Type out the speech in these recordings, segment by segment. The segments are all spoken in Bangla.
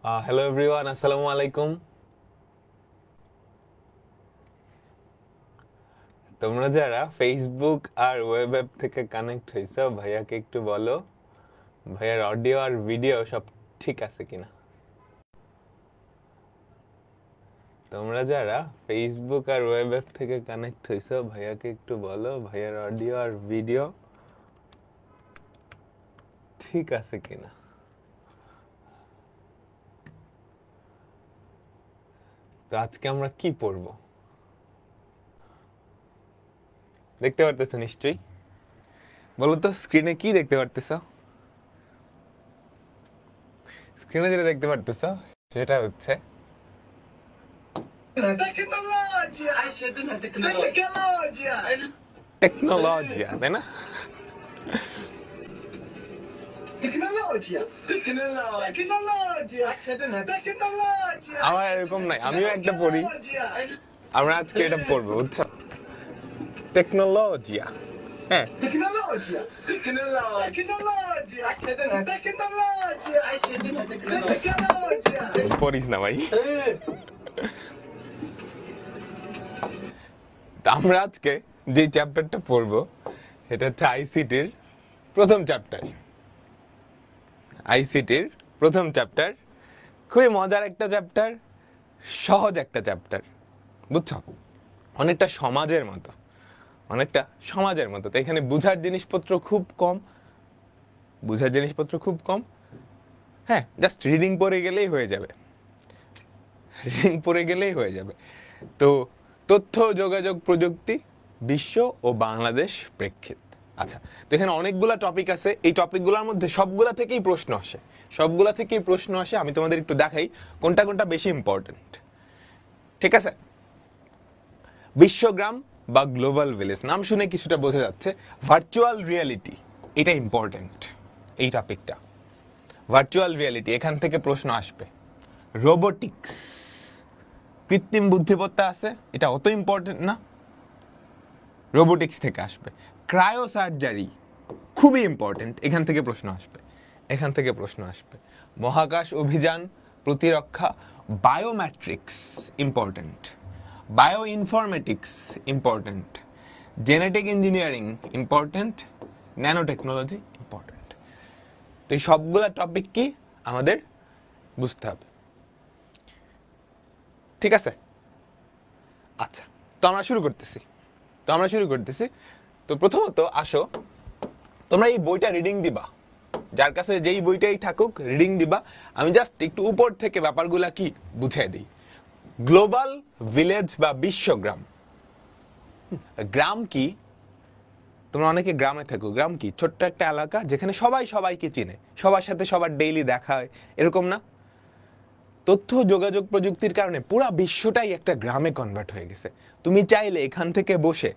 হ্যালো এভরিওয়ান, আসসালামু আলাইকুম। তোমরা যারা ফেসবুক আর ওয়েব অ্যাপ থেকে কানেক্ট হয়েছো, ভাইয়াকে একটু বলো ভাইয়ার অডিও আর ভিডিও সব ঠিক আছে কিনা। তোমরা যারা ফেসবুক আর ওয়েব অ্যাপ থেকে কানেক্ট হয়েছো, ভাইয়াকে একটু বলো ভাইয়ার অডিও আর ভিডিও ঠিক আছে কিনা। তো আজকে আমরা কি পড়বো দেখতে পারতেছো নিশ্চয়ই। বলো তো স্ক্রিনে কি দেখতে পারতেছো। স্ক্রিনে যেটা দেখতে পারতেছো সেটা হচ্ছে টেকনোলজিয়া, তাই না? আমার এরকম নাই, আমিও একটা পড়ি। আমরা আজকে এটা পড়বো, বুঝছো? টেকনোলজিয়া, হ্যাঁ পড়িস না ভাই। আমরা আজকে যে চ্যাপ্টারটা পড়বো এটা হচ্ছে আইসিটির প্রথম চ্যাপ্টার। আইসিটির প্রথম চ্যাপ্টার খুবই মজার একটা চ্যাপ্টার, সহজ একটা চ্যাপ্টার, বুঝছো? অনেকটা সমাজের মতো, অনেকটা সমাজের মতো। তো এখানে বুঝার জিনিসপত্র খুব কম, বুঝার জিনিসপত্র খুব কম। হ্যাঁ, জাস্ট রিডিং পড়ে গেলেই হয়ে যাবে, রিডিং পড়ে গেলেই হয়ে যাবে। তো তথ্য যোগাযোগ প্রযুক্তি, বিশ্ব ও বাংলাদেশ প্রেক্ষিত। আচ্ছা, তো এখানে অনেকগুলা টপিক আছে। এই টপিকগুলোর মধ্যে সবগুলা থেকেই প্রশ্ন আসে, সবগুলা থেকেই প্রশ্ন আসে। আমি তোমাদের একটু দেখাই কোনটা কোনটা বেশি ইম্পর্টেন্ট। ঠিক আছে, বিশ্বগ্রাম বা গ্লোবাল ভিলেজ নাম শুনে কিছুটা বোঝা যাচ্ছে। ভার্চুয়াল রিয়ালিটি, এটা ইম্পর্টেন্ট, এই টপিকটা ভার্চুয়াল রিয়ালিটি, এখান থেকে প্রশ্ন আসবে। রোবোটিক্স, কৃত্রিম বুদ্ধিমত্তা আছে, এটা অত ইম্পর্টেন্ট না, রোবোটিক্স থেকে আসবে। ক্রায়ো সার্জারি খুবই ইম্পর্টেন্ট, এখান থেকে প্রশ্ন আসবে, এখান থেকে প্রশ্ন আসবে। মহাকাশ অভিযান, প্রতিরক্ষা, biometrics important, bio informatics important, genetic engineering important, nano technology important. তো এই সবগুলা টপিক কি আমাদের বুঝতে হবে, ঠিক আছে? আচ্ছা, তো আমরা শুরু করতেছি। তো প্রথমত আসো, তোমরা এই বইটা রিডিং দিবা, যার কাছে যেই বইটাই থাকুক রিডিং দিবা। আমি জাস্ট একটু উপর থেকে ব্যাপারগুলা কি বুঝিয়ে দিই। গ্লোবাল ভিলেজ বা বিশ্বগ্রাম, গ্রাম কি? তোমরা অনেকে গ্রামে থাকো। গ্রাম কি? ছোট্ট একটা এলাকা যেখানে সবাই সবাইকে চিনে, সবার সাথে সবার ডেইলি দেখা হয়, এরকম না? তথ্য যোগাযোগ প্রযুক্তির কারণে পুরো বিশ্বটাই একটা গ্রামে কনভার্ট হয়ে গেছে। তুমি চাইলে এখান থেকে বসে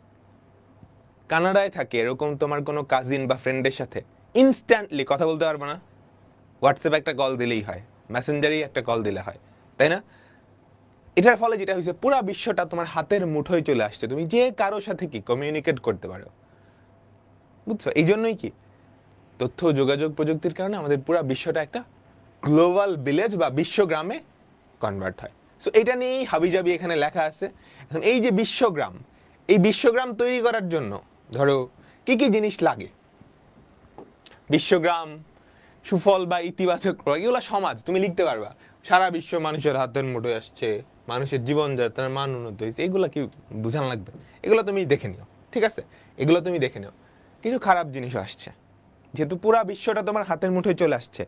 কানাডায় থাকে এরকম তোমার কোনো কাজিন বা ফ্রেন্ডের সাথে ইনস্ট্যান্টলি কথা বলতে পারবে না? হোয়াটসঅ্যাপে একটা কল দিলেই হয়, মেসেঞ্জারেই একটা কল দিলে হয়, তাই না? এটার ফলে যেটা হয়েছে, পুরো বিশ্বটা তোমার হাতের মুঠোয় চলে আসছে, তুমি যে কারোর সাথে কি কমিউনিকেট করতে পারো, বুঝছো? এই জন্যই কি তথ্য যোগাযোগ প্রযুক্তির কারণে আমাদের পুরো বিশ্বটা একটা গ্লোবাল ভিলেজ বা বিশ্বগ্রামে কনভার্ট হয়। সো এটা নিয়েই হাবিজাবি এখানে লেখা আছে। এখন এই যে বিশ্বগ্রাম, এই বিশ্বগ্রাম তৈরি করার জন্য ধরো কি কি জিনিস লাগে। বিশ্বগ্রাম সুফল বা ইতিবাচক, এগুলো সমাজ তুমি লিখতে পারবা। সারা বিশ্ব মানুষের হাতের মুঠোয় আসছে, মানুষের জীবনযাত্রার মান উন্নত হয়েছে, এগুলো কি বুঝান লাগবে? এগুলো তুমি দেখে নিও, ঠিক আছে? এগুলো তুমি দেখে নিও। কিছু খারাপ জিনিসও আসছে, যেহেতু পুরো বিশ্বটা তোমার হাতের মুঠোয় চলে আসছে,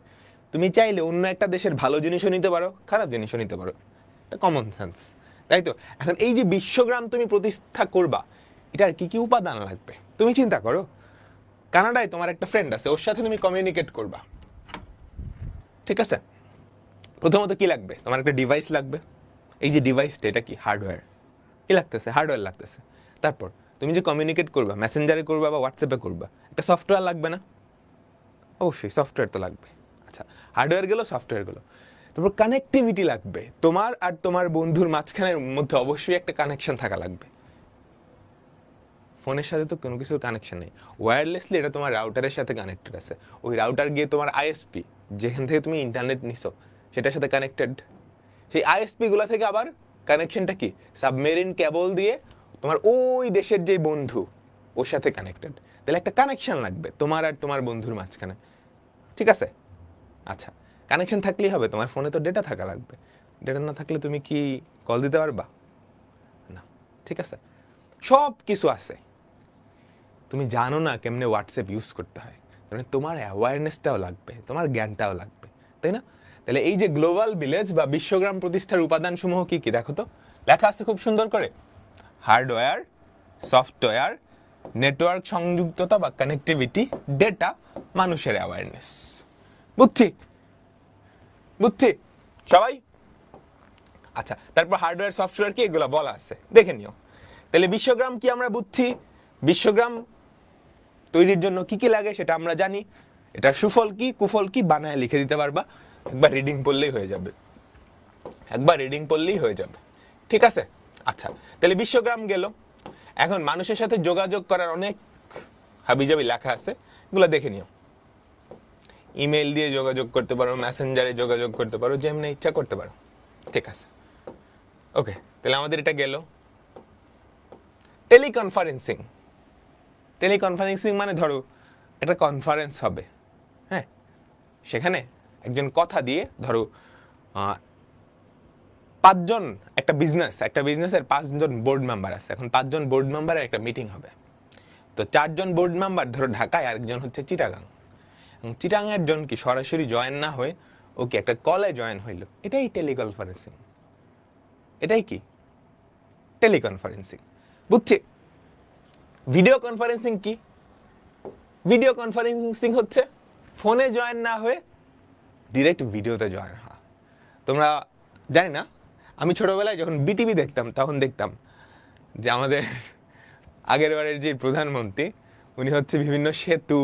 তুমি চাইলে অন্য একটা দেশের ভালো জিনিসও নিতে পারো, খারাপ জিনিসও নিতে পারো। এটা কমন সেন্স, তাই তো? এখন এই যে বিশ্বগ্রাম তুমি প্রতিষ্ঠা করবা, এটার কি কি উপাদান লাগবে তুমি চিন্তা করো। কানাডায় তোমার একটা ফ্রেন্ড আছে, ওর সাথে তুমি কমিউনিকেট করবা, ঠিক আছে? প্রথমত কি লাগবে? তোমার একটা ডিভাইস লাগবে। এই যে ডিভাইসটা, এটা কি? হার্ডওয়্যার। কি লাগতেছে? হার্ডওয়্যার লাগতেছে। তারপর তুমি যে কমিউনিকেট করবা, মেসেঞ্জারে করবা বা হোয়াটসঅ্যাপে করবা, একটা সফটওয়্যার লাগবে না? অবশ্যই সফটওয়্যার তো লাগবে। আচ্ছা, হার্ডওয়্যার গেলো, সফটওয়্যার গেলো। তারপর কানেক্টিভিটি লাগবে, তোমার আর তোমার বন্ধুর মাঝখানের মধ্যে অবশ্যই একটা কানেকশন থাকা লাগবে। ফোনের সাথে তো কোনো কিছুর কানেকশন নেই, ওয়্যারলেসলি এটা তোমার রাউটারের সাথে কানেক্টেড আছে। ওই রাউটার গিয়ে তোমার আইএসপি, যেখান থেকে তুমি ইন্টারনেট নিছো, সেটার সাথে কানেক্টেড। সেই আইএসপি গুলা থেকে আবার কানেকশনটা কি, সাবমেরিন কেবল দিয়ে তোমার ওই দেশের যে বন্ধু ওর সাথে কানেক্টেড। তাহলে একটা কানেকশন লাগবে তোমার আর তোমার বন্ধুর মাঝখানে, ঠিক আছে? আচ্ছা, কানেকশন থাকলেই হবে? তোমার ফোনে তো ডেটা থাকা লাগবে। ডেটা না থাকলে তুমি কি কল দিতে পারবা? না, ঠিক আছে? সব কিছু আছে, তুমি জানো না কেমনে হোয়াটসঅ্যাপ ইউজ করতে হয়, মানে তোমার অ্যাওয়ারনেসটাও লাগবে, তোমার জ্ঞানটাও লাগবে, তাই না? তাহলে এই যে গ্লোবাল ভিলেজ বা বিশ্বগ্রাম প্রতিষ্ঠার উপাদানসমূহ কি কি দেখো তো, লেখা আছে খুব সুন্দর করে। হার্ডওয়্যার, সফটওয়্যার, নেটওয়ার্ক সংযুক্ততা বা কানেক্টিভিটি, ডেটা, মানুষের অ্যাওয়ারনেস। বুঝছি বুঝছি সবাই? আচ্ছা, তারপর হার্ডওয়্যার সফটওয়্যার কি এগুলো বলা আছে, দেখে নিও। তাহলে বিশ্বগ্রাম কি আমরা বুঝছি, বিশ্বগ্রাম তৈরির জন্য কি কি লাগে সেটা আমরা জানি। এটার সুফল কি কুফল কি বানায় লিখে দিতে পারবা, একবার রিডিং পড়লেই হয়ে যাবে, একবার রিডিং পড়লেই হয়ে যাবে, ঠিক আছে? আচ্ছা, তাহলে বিশ্বগ্রাম গেল। এখন মানুষের সাথে যোগাযোগ করার অনেক হাবিজাবি লেখা আছে, এগুলো দেখে নিও। ইমেল দিয়ে যোগাযোগ করতে পারো, মেসেঞ্জারে যোগাযোগ করতে পারো, যেমনি ইচ্ছা করতে পারো, ঠিক আছে? ওকে, তাহলে আমাদের এটা গেল। টেলিকনফারেন্সিং, টেলিকনফারেন্সিং মানে ধরো একটা কনফারেন্স হবে, হ্যাঁ, সেখানে একজন কথা দিয়ে ধরো 5 জন, একটা বিজনেসের 5 জন বোর্ড মেম্বার আছে, এখন 5 জন বোর্ড মেম্বারের একটা মিটিং হবে। তো 4 জন বোর্ড মেম্বার ধরো ঢাকায়, আরেকজন হচ্ছে চিটাগাং। এবং চিটাগাংয়ের জন কি সরাসরি জয়েন না হয়ে ওকে একটা কলে জয়েন হইল, এটাই টেলিকনফারেন্সিং। এটাই কি টেলিকনফারেন্সিং, বুঝছি? ভিডিও কনফারেন্সিং কি? ভিডিও কনফারেন্সিং হচ্ছে ফোনে জয়েন না হয়ে ডিরেক্ট ভিডিওতে জয়েন হওয়া। তোমরা জানি না, আমি ছোটবেলায় যখন বিটিভি দেখতাম তখন দেখতাম যে আমাদের আগের বারের যে প্রধানমন্ত্রী উনি হচ্ছে বিভিন্ন সেতু,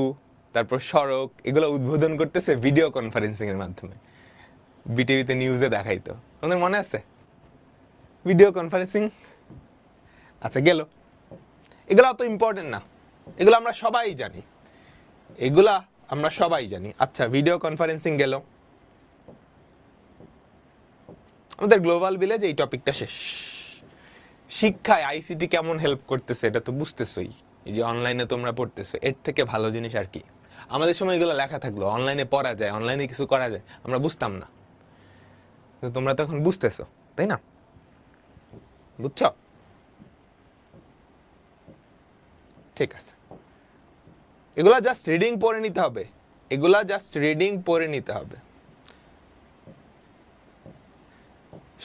তারপর সড়ক, এগুলো উদ্বোধন করতেছে ভিডিও কনফারেন্সিং এর মাধ্যমে, বিটিভিতে নিউজে দেখাইতো। তোমাদের মনে আছে ভিডিও কনফারেন্সিং? আচ্ছা, গেল। এগুলো অত ইম্পর্টেন্ট না, এগুলো আমরা সবাই জানি, এগুলা আমরা সবাই জানি। আচ্ছা, ভিডিও কনফারেন্সিং গেল। আমাদের গ্লোবাল ভিলেজ এই টপিকটা শেষ। শিক্ষায় আইসিটি কেমন হেল্প করতেছে এটা তো বুঝতেছই, এই যে অনলাইনে তোমরা পড়তেছো, এর থেকে ভালো জিনিস আর কি? আমাদের সময় এগুলো লেখা থাকলো, অনলাইনে পড়া যায়, অনলাইনে কিছু করা যায়, আমরা বুঝতাম না, তোমরা তো এখন বুঝতেছো, তাই না? বুঝছো? ঠিক আছে, এগুলা জাস্ট রিডিং পড়ে নিতে হবে, এগুলা জাস্ট রিডিং পড়ে নিতে হবে।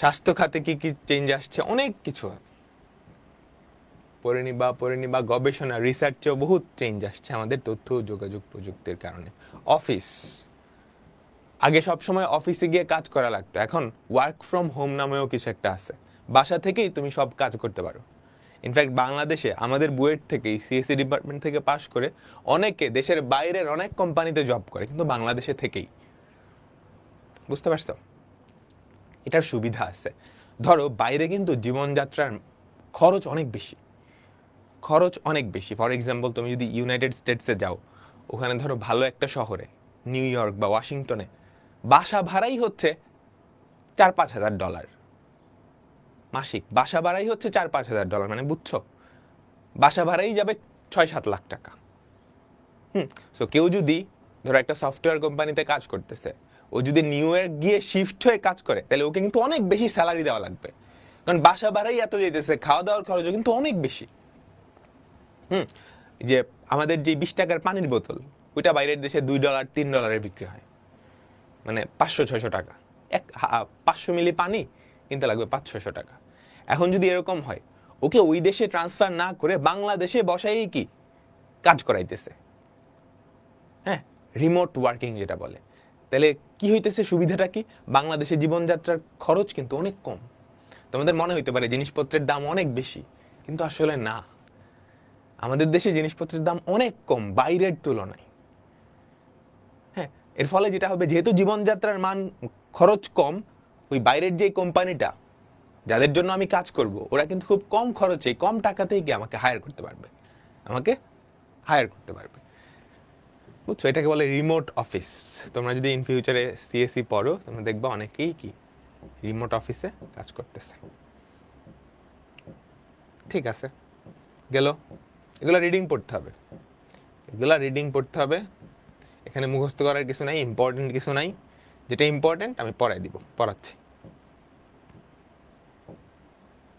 স্বাস্থ্য খাতে কি কি চেঞ্জ আসছে, অনেক কিছু পড়ে নিবা। গবেষণা, রিসার্চেও বহুত চেঞ্জ আসছে আমাদের তথ্য ও যোগাযোগ প্রযুক্তির কারণে। অফিস, আগে সব সময় অফিসে গিয়ে কাজ করা লাগতো, এখন ওয়ার্ক ফ্রম হোম নামেও কিছু একটা আছে, বাসা থেকেই তুমি সব কাজ করতে পারো। ইনফ্যাক্ট বাংলাদেশে আমাদের বুয়েট থেকেই সিএসসি ডিপার্টমেন্ট থেকে পাশ করে অনেকে দেশের বাইরের অনেক কোম্পানিতে জব করে, কিন্তু বাংলাদেশে থেকেই। বুঝতে পারছো? এটার সুবিধা আছে। ধরো বাইরে কিন্তু জীবনযাত্রার খরচ অনেক বেশি, ফর এক্সাম্পল তুমি যদি ইউনাইটেড স্টেটসে যাও, ওখানে ধরো ভালো একটা শহরে, নিউ ইয়র্ক বা ওয়াশিংটনে, বাসা ভাড়াই হচ্ছে $4-5 মাসিক। বাসা ভাড়াই হচ্ছে $4-5 মানে বুঝছো, বাসা ভাড়াই যাবে 6-7 লাখ টাকা। সো কেউ যদি ধরো একটা সফটওয়্যার কোম্পানিতে কাজ করতেছে, ও যদি নিউ ইয়র্ক গিয়ে শিফট হয়ে কাজ করে, তাহলে ওকে কিন্তু অনেক বেশি স্যালারি দেওয়া লাগবে, কারণ বাসা ভাড়াই এত যেতেছে, খাওয়া দাওয়ার খরচও কিন্তু অনেক বেশি। যে আমাদের যে 20 টাকার পানির বোতল, ওইটা বাইরের দেশে $2-3 বিক্রি হয়, মানে 500-600 টাকা। 500 মিলি পানি কিনতে লাগবে 500-600 টাকা। এখন যদি এরকম হয়, ওকে ওই দেশে ট্রান্সফার না করে বাংলাদেশে বসাই কি কাজ করাইতেছে, হ্যাঁ, রিমোট ওয়ার্কিং যেটা বলে। তাহলে কি হইতেছে, সুবিধাটা কি? বাংলাদেশে জীবনযাত্রার খরচ কিন্তু অনেক কম। তোমাদের মনে হইতে পারে জিনিসপত্রের দাম অনেক বেশি, কিন্তু আসলে না, আমাদের দেশে জিনিসপত্রের দাম অনেক কম বাইরের তুলনায়। হ্যাঁ, এর ফলে যেটা হবে, যেহেতু জীবনযাত্রার মান খরচ কম, ওই বাইরের যে কোম্পানিটা যাদের জন্য আমি কাজ করব, ওরা কিন্তু খুব কম খরচে, কম টাকাতেই কি আমাকে হায়ার করতে পারবে। বুঝছো, এটাকে বলে রিমোট অফিস। তোমরা যদি ইন ফিউচারে সিএসসি পড়ো, তোমরা দেখবা অনেকেই কি রিমোট অফিসে কাজ করতেছে। ঠিক আছে, গেল। এগুলা রিডিং পড়তে হবে, এগুলা রিডিং পড়তে হবে। এখানে মুখস্থ করার কিছু নাই, ইম্পর্টেন্ট কিছু নাই। যেটা ইম্পর্টেন্ট আমি পড়াচ্ছি।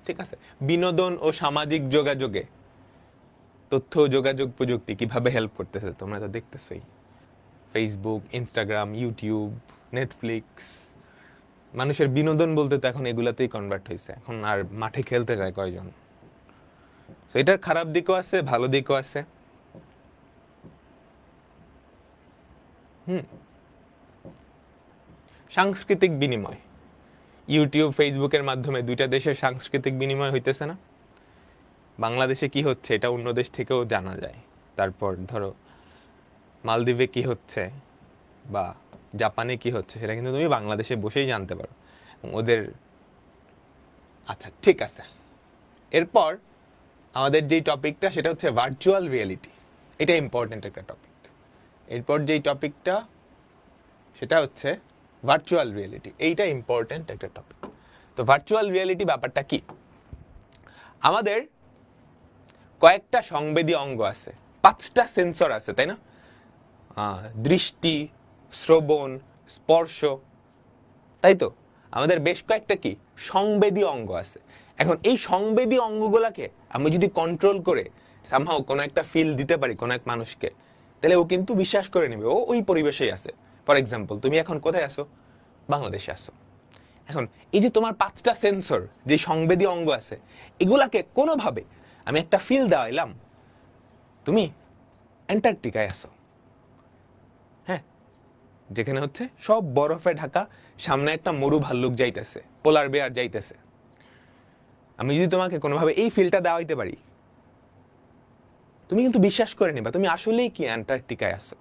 ঠিক আছে, বিনোদন ও সামাজিক যোগাযোগে তথ্য যোগাযোগ প্রযুক্তি কিভাবে হেল্প করতেছে তোমরা তো দেখতেছই। ফেসবুক, ইনস্টাগ্রাম, ইউটিউব, নেটফ্লিক্স, মানুষের বিনোদন বলতে তো এখন এগুলাতেই কনভার্ট হয়েছে। এখন আর মাঠে খেলতে যায় কয়জন? তো এটার খারাপ দিকও আছে, ভালো দিকও আছে। সাংস্কৃতিক বিনিময়, ইউটিউব, ফেসবুকের মাধ্যমে দুইটা দেশের সাংস্কৃতিক বিনিময় হইতেছে না? বাংলাদেশে কি হচ্ছে এটা অন্য দেশ থেকেও জানা যায়। তারপর ধরো মালদ্বীপে কি হচ্ছে বা জাপানে কি হচ্ছে সেটা কিন্তু তুমি বাংলাদেশে বসেই জানতে পারো ওদের। আচ্ছা ঠিক আছে, এরপর আমাদের যেই টপিকটা সেটা হচ্ছে ভার্চুয়াল রিয়েলিটি। এটা ইম্পর্টেন্ট একটা টপিক। এরপর যেই টপিকটা সেটা হচ্ছে ভার্চুয়াল রিয়েলিটি। এইটা ইম্পর্টেন্ট একটা টপিক। তো ভার্চুয়াল রিয়েলিটি ব্যাপারটা কি? আমাদের কয়েকটা সংবেদী অঙ্গ আছে, 5টা সেন্সর আছে, তাই না? দৃষ্টি, শ্রবণ, স্পর্শ, তাই তো? আমাদের বেশ কয়েকটা কি সংবেদী অঙ্গ আছে। এখন এই সংবেদী অঙ্গগুলাকে আমি যদি কন্ট্রোল করে সামহাও কোনো একটা ফিল দিতে পারি কোনো এক মানুষকে, তাহলে ও কিন্তু বিশ্বাস করে নেবে ও ওই পরিবেশেই আছে। ফর এক্সাম্পল, তুমি এখন কোথায় আছো? বাংলাদেশে আছো। এখন এই যে তোমার 5টা সেন্সর, যে সংবেদী অঙ্গ আছে, এগুলাকে কোনোভাবে আমি একটা ফিল দেওয়াইলাম তুমি অ্যান্টার্কটিকায় আছো, হ্যাঁ, যেখানে হচ্ছে সব বরফে ঢাকা, সামনে একটা মরু ভাল্লুক যাইতেছে, পোলার বেয়ার যাইতেছে। আমি যদি তোমাকে কোনোভাবে এই ফিলটা দেওয়াইতে পারি, তুমি কিন্তু বিশ্বাস করে নিবা তুমি আসলেই কি অ্যান্টার্কটিকায় আছো।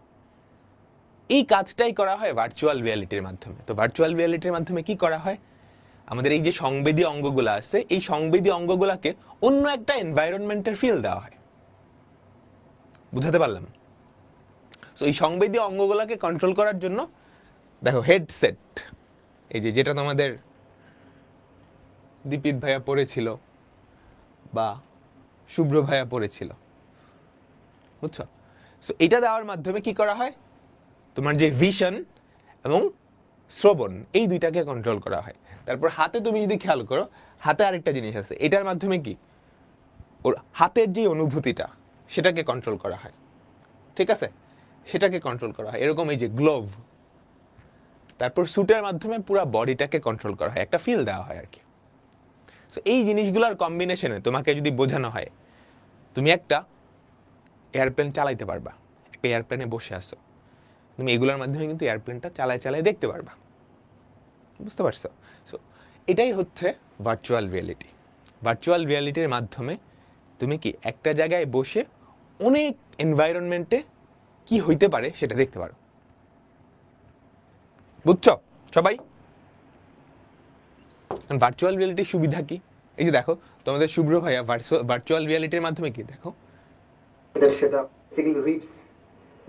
এই কাজটাই করা হয় ভার্চুয়াল রিয়ালিটির মাধ্যমে। তো ভার্চুয়াল রিয়ালিটির মাধ্যমে কি করা হয়? আমাদের এই যে সংবেদী অঙ্গগুলো আছে, এই সংবেদী অঙ্গগুলোকে অন্য একটা এনভায়রনমেন্টের ফিল দেওয়া হয়। বুঝাতে পারলাম? তো এই সংবেদী অঙ্গগুলোকে কন্ট্রোল করার জন্য দেখো হেডসেট, এই যে যেটা তোমাদের দীপিত ভাইয়া পড়েছিল বা শুভ্র ভাইয়া পড়েছিল, বুঝছো? সো এটা দেওয়ার মাধ্যমে কি করা হয়? তোমার যে ভিশন এবং শ্রবণ, এই দুইটাকে কন্ট্রোল করা হয়। তারপর হাতে তুমি যদি খেয়াল করো, হাতে আরেকটা জিনিস আছে, এটার মাধ্যমে কি ওর হাতের যে অনুভূতিটা সেটাকে কন্ট্রোল করা হয়। ঠিক আছে, সেটাকে কন্ট্রোল করা হয়। এরকম এই যে গ্লোভ, তারপর স্যুটের মাধ্যমে পুরো বডিটাকে কন্ট্রোল করা হয়, একটা ফিল দেওয়া হয় আর কি। সো এই জিনিসগুলোর কম্বিনেশনে তোমাকে যদি বোঝানো হয় তুমি একটা এয়ারপ্লেন চালাইতে পারবা, একটা এয়ারপ্লেনে বসে আসো, তুমি এগুলোর মাধ্যমে কিন্তু এয়ারপ্লেনটা চালায় চালায় দেখতে পারবা। বুঝতে পারছো? সো এটাই হচ্ছে ভার্চুয়াল রিয়েলিটি। ভার্চুয়াল রিয়েলিটির মাধ্যমে তুমি কি একটা জায়গায় বসে অনেক এনভায়রনমেন্টে কি হইতে পারে সেটা দেখতে পারো। বুঝছো সবাই? ভার্চুয়াল রিয়েলিটির সুবিধা কি? এই যে দেখো তোমাদের শুভ্র ভাইয়া ভার্চুয়াল রিয়েলিটির মাধ্যমে কি দেখো, সেটা বেসিক্যালি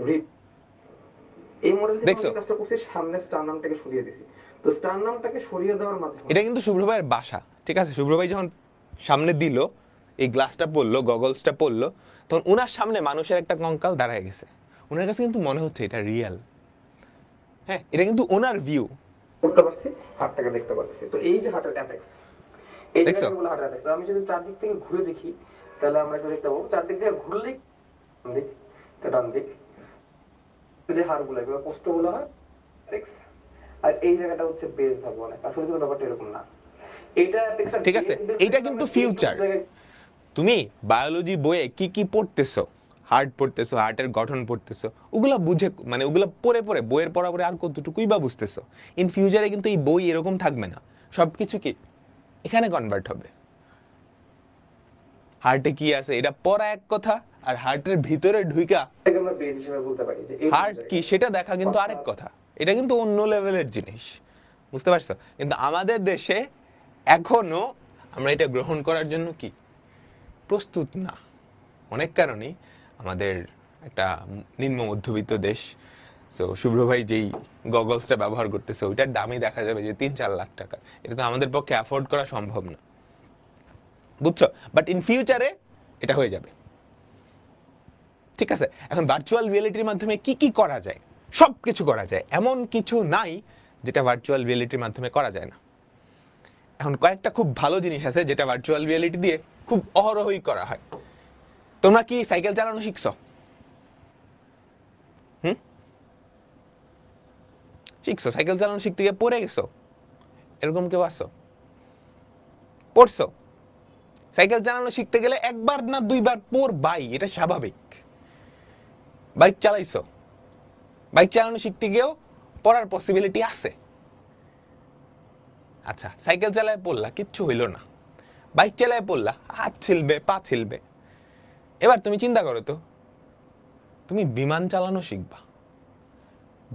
রিপ এই মডেল যে আমি কাজটা করছি, সামনে স্টার নামটাকে সরিয়ে দিয়েছি। তো স্টার নামটাকে সরিয়ে দেওয়ার মাধ্যমে এটা কিন্তু শুভ্র ভাইয়ের বাসা। ঠিক আছে, শুভ্র ভাই যখন সামনে দিল এই গ্লাসটা পড়লো, গগলসটা পড়লো, তখন ওনার সামনে মানুষের একটা কঙ্কাল দাঁড়ায় গেছে। ওনার কাছে কিন্তু মনে হচ্ছে এটা রিয়েল। হ্যাঁ, এটা কিন্তু ওনার ভিউ। করতে পারছি, হাতটাকে দেখতে পাচ্ছি। তো এই যে হার্টের অ্যাটাকস, এই জায়গাটা বলে হার্টের অ্যাটাকস। আমি যদি চারদিক থেকে ঘুরে দেখি তাহলে আমরা একটু দেখতে পাবো, চারদিক থেকে ঘুরলেই দিক ডান দিক যে হাড়গুলো এগুলো পোস্টগুলো হয়, আর এই জায়গাটা হচ্ছে বেস ভাবো অনেক। আসলে কিন্তু ব্যাপারটা এরকম না। এটা ঠিক আছে, এটা কিন্তু ফিউচার। তুমি বায়োলজি বইয়ে কি কি পড়তেছো, হার্ট পড়তেছো, হার্টের গঠন পড়তেছো, ওগুলা বুঝে মানে ওগুলা পড়ে পড়ে বইয়ের পড়া পড়ে আর কতটুকুই বা বুঝতেছো। ইন ফিউচারে কিন্তু এই বই এরকম থাকবে না, সবকিছু কি এখানে কনভার্ট হবে। হার্টে কি আছে এটা পড়া এক কথা, আর হার্টের ভিতরে ঢুইকা আমরা বেস হিসেবে বলতে পারি যে হার্ট কি সেটা দেখা কিন্তু আরেক কথা। এটা কিন্তু অন্য লেভেলের জিনিস, বুঝতে পারছো? কিন্তু আমাদের দেশে এখনো আমরা এটা গ্রহণ করার জন্য কি প্রস্তুত না। অনেক কারণেই আমাদের একটা নিম্ন মধ্যবিত্ত দেশ। সো শুভ্র ভাই যেই গগলসটা ব্যবহার করতেছে ওইটার দামই দেখা যাবে যে 3-4 লাখ টাকা। এটা তো আমাদের পক্ষে অ্যাফোর্ড করা সম্ভব না, বুঝছো? বাট ইন ফিউচারে এটা হয়ে যাবে, ঠিক আছে? এখন ভার্চুয়াল রিয়েলিটির মাধ্যমে কি কি করা যায়? সব কিছু করা যায়, এমন কিছু নাই যেটা ভার্চুয়াল রিয়েলিটির মাধ্যমে করা যায় না। এখন কয়েকটা খুব ভালো জিনিস আছে যেটা ভার্চুয়াল রিয়েলিটি দিয়ে খুব অহরহই করা হয়। তোমরা কি সাইকেল চালানো শিখছো? শিখছো? সাইকেল চালানো শিখতে গিয়ে পড়ে গেছো? এরকম কেউ আসো? পড়ছো? সাইকেল চালানো শিখতে গেলে একবার না দুইবার পড়বাই, এটা স্বাভাবিক। বাইক চালাইছো? বাইক চালানো শিখতে গিয়েও পড়ার পসিবিলিটি আছে। আচ্ছা, সাইকেল চালায় পড়লা, কিচ্ছু হইল না। বাইক চালায় পড়লা, হাত ছিলবে, পা ছিলবে। এবার তুমি চিন্তা করো তো, তুমি বিমান চালানো শিখবা।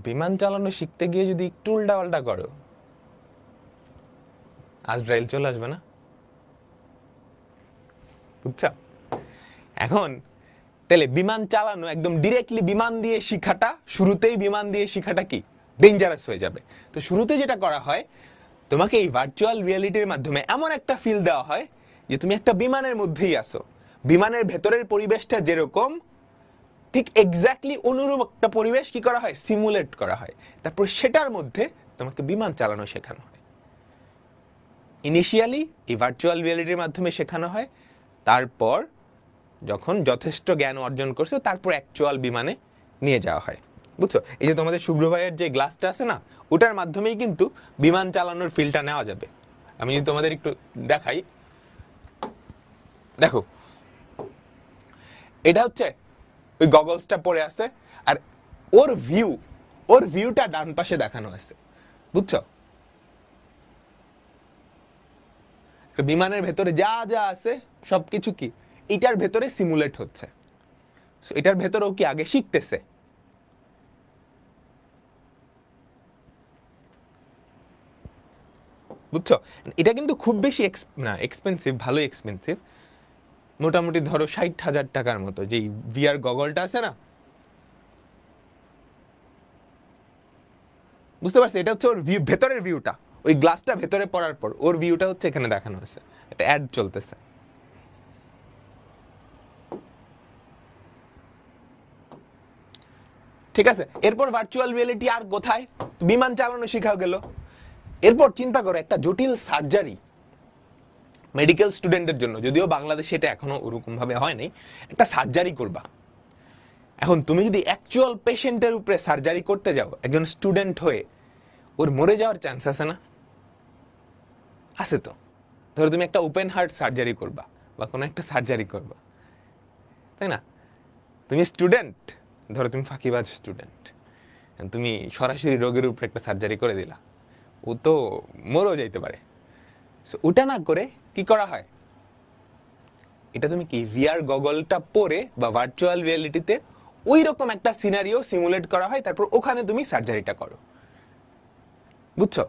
বিমান চালানো শিখতে গিয়ে যদি একটু উল্টা পাল্টা করো, আজরাইল চলে আসবে না? বুঝছো? এখন তাহলে বিমান চালানো একদম ডিরেক্টলি বিমান দিয়ে শিখাটা, শুরুতেই বিমান দিয়ে শিখাটা কি ডেঞ্জারাস হয়ে যাবে। তো শুরুতে যেটা করা হয়, তোমাকে এই ভার্চুয়াল রিয়েলিটির মাধ্যমে এমন একটা ফিল দেওয়া হয় যে তুমি একটা বিমানের মধ্যেই আসো। বিমানের ভেতরের পরিবেশটা যেরকম ঠিক এক্স্যাক্টলি অনুরূপ একটা পরিবেশ কি করা হয়, সিমুলেট করা হয়। তারপর সেটার মধ্যে তোমাকে বিমান চালানো শেখানো হয়। ইনিশিয়ালি এই ভার্চুয়াল রিয়েলিটির মাধ্যমে শেখানো হয়, তারপর যখন যথেষ্ট জ্ঞান অর্জন করছো তারপর অ্যাকচুয়াল বিমানে নিয়ে যাওয়া হয়। বুঝছো? এই যে তোমাদের শুভ্র ভাইয়ের যে গ্লাসটা আছে না, ওটার মাধ্যমেই কিন্তু বিমান চালানোর ফিলটা নেওয়া যাবে। আমি যদি তোমাদের একটু দেখাই, দেখো এটা হচ্ছে ওই গগলসটা পরে আছে, আর ওর ভিউটা ডান পাশে দেখানো আছে। বুঝছো? বিমানের ভেতরে যা যা আছে সবকিছু কি এটার ভেতরে সিমুলেট হচ্ছে। এটার ভেতরেও কি আগে শিখতেছে। বুঝছো? এটা কিন্তু খুব বেশি না এক্সপেন্সিভ, ভালো এক্সপেন্সিভ। মোটামুটি ধরো 60,000 টাকার মতো যে ভিআর গগলটা আছে না, বুঝতে পারছো? এটা হচ্ছে ওর ভিউ, ভেতরের ভিউটা। ওই গ্লাসটা ভেতরে পড়ার পর ওর ভিউটা হচ্ছে এখানে দেখানো হয়েছে, একটা অ্যাড চলতেছে। ঠিক আছে, এরপর ভার্চুয়াল রিয়েলিটি আর কোথায়? বিমান চালানো শেখাও গেল। এরপর চিন্তা করো একটা জটিল সার্জারি মেডিকেল স্টুডেন্টদের জন্য, যদিও বাংলাদেশে এটা এখনো ওরকম ভাবে হয় নাই, একটা সার্জারি করবা। এখন তুমি যদি অ্যাকচুয়াল পেশেন্টের উপরে সার্জারি করতে যাও একজন স্টুডেন্ট হয়ে, ওর মরে যাওয়ার চান্স আছে না? আছে তো। ধরো তুমি একটা ওপেন হার্ট সার্জারি করবা বা কোনো একটা সার্জারি করবা, তাই না? তুমি স্টুডেন্ট, ধরো তুমি ফাঁকিবাজ স্টুডেন্ট, তুমি সরাসরি রোগের উপরে একটা সার্জারি করে দিলা, ও তো মরেও যাইতে পারে। ওটা না করে কি করা হয়, এটা তুমি কি ভিআর গগলটা পরে বা ভার্চুয়াল রিয়েলিটিতে ওই রকম একটা সিনারিও সিমুলেট করা হয়, তারপর ওখানে তুমি সার্জারিটা করো। বুঝছো?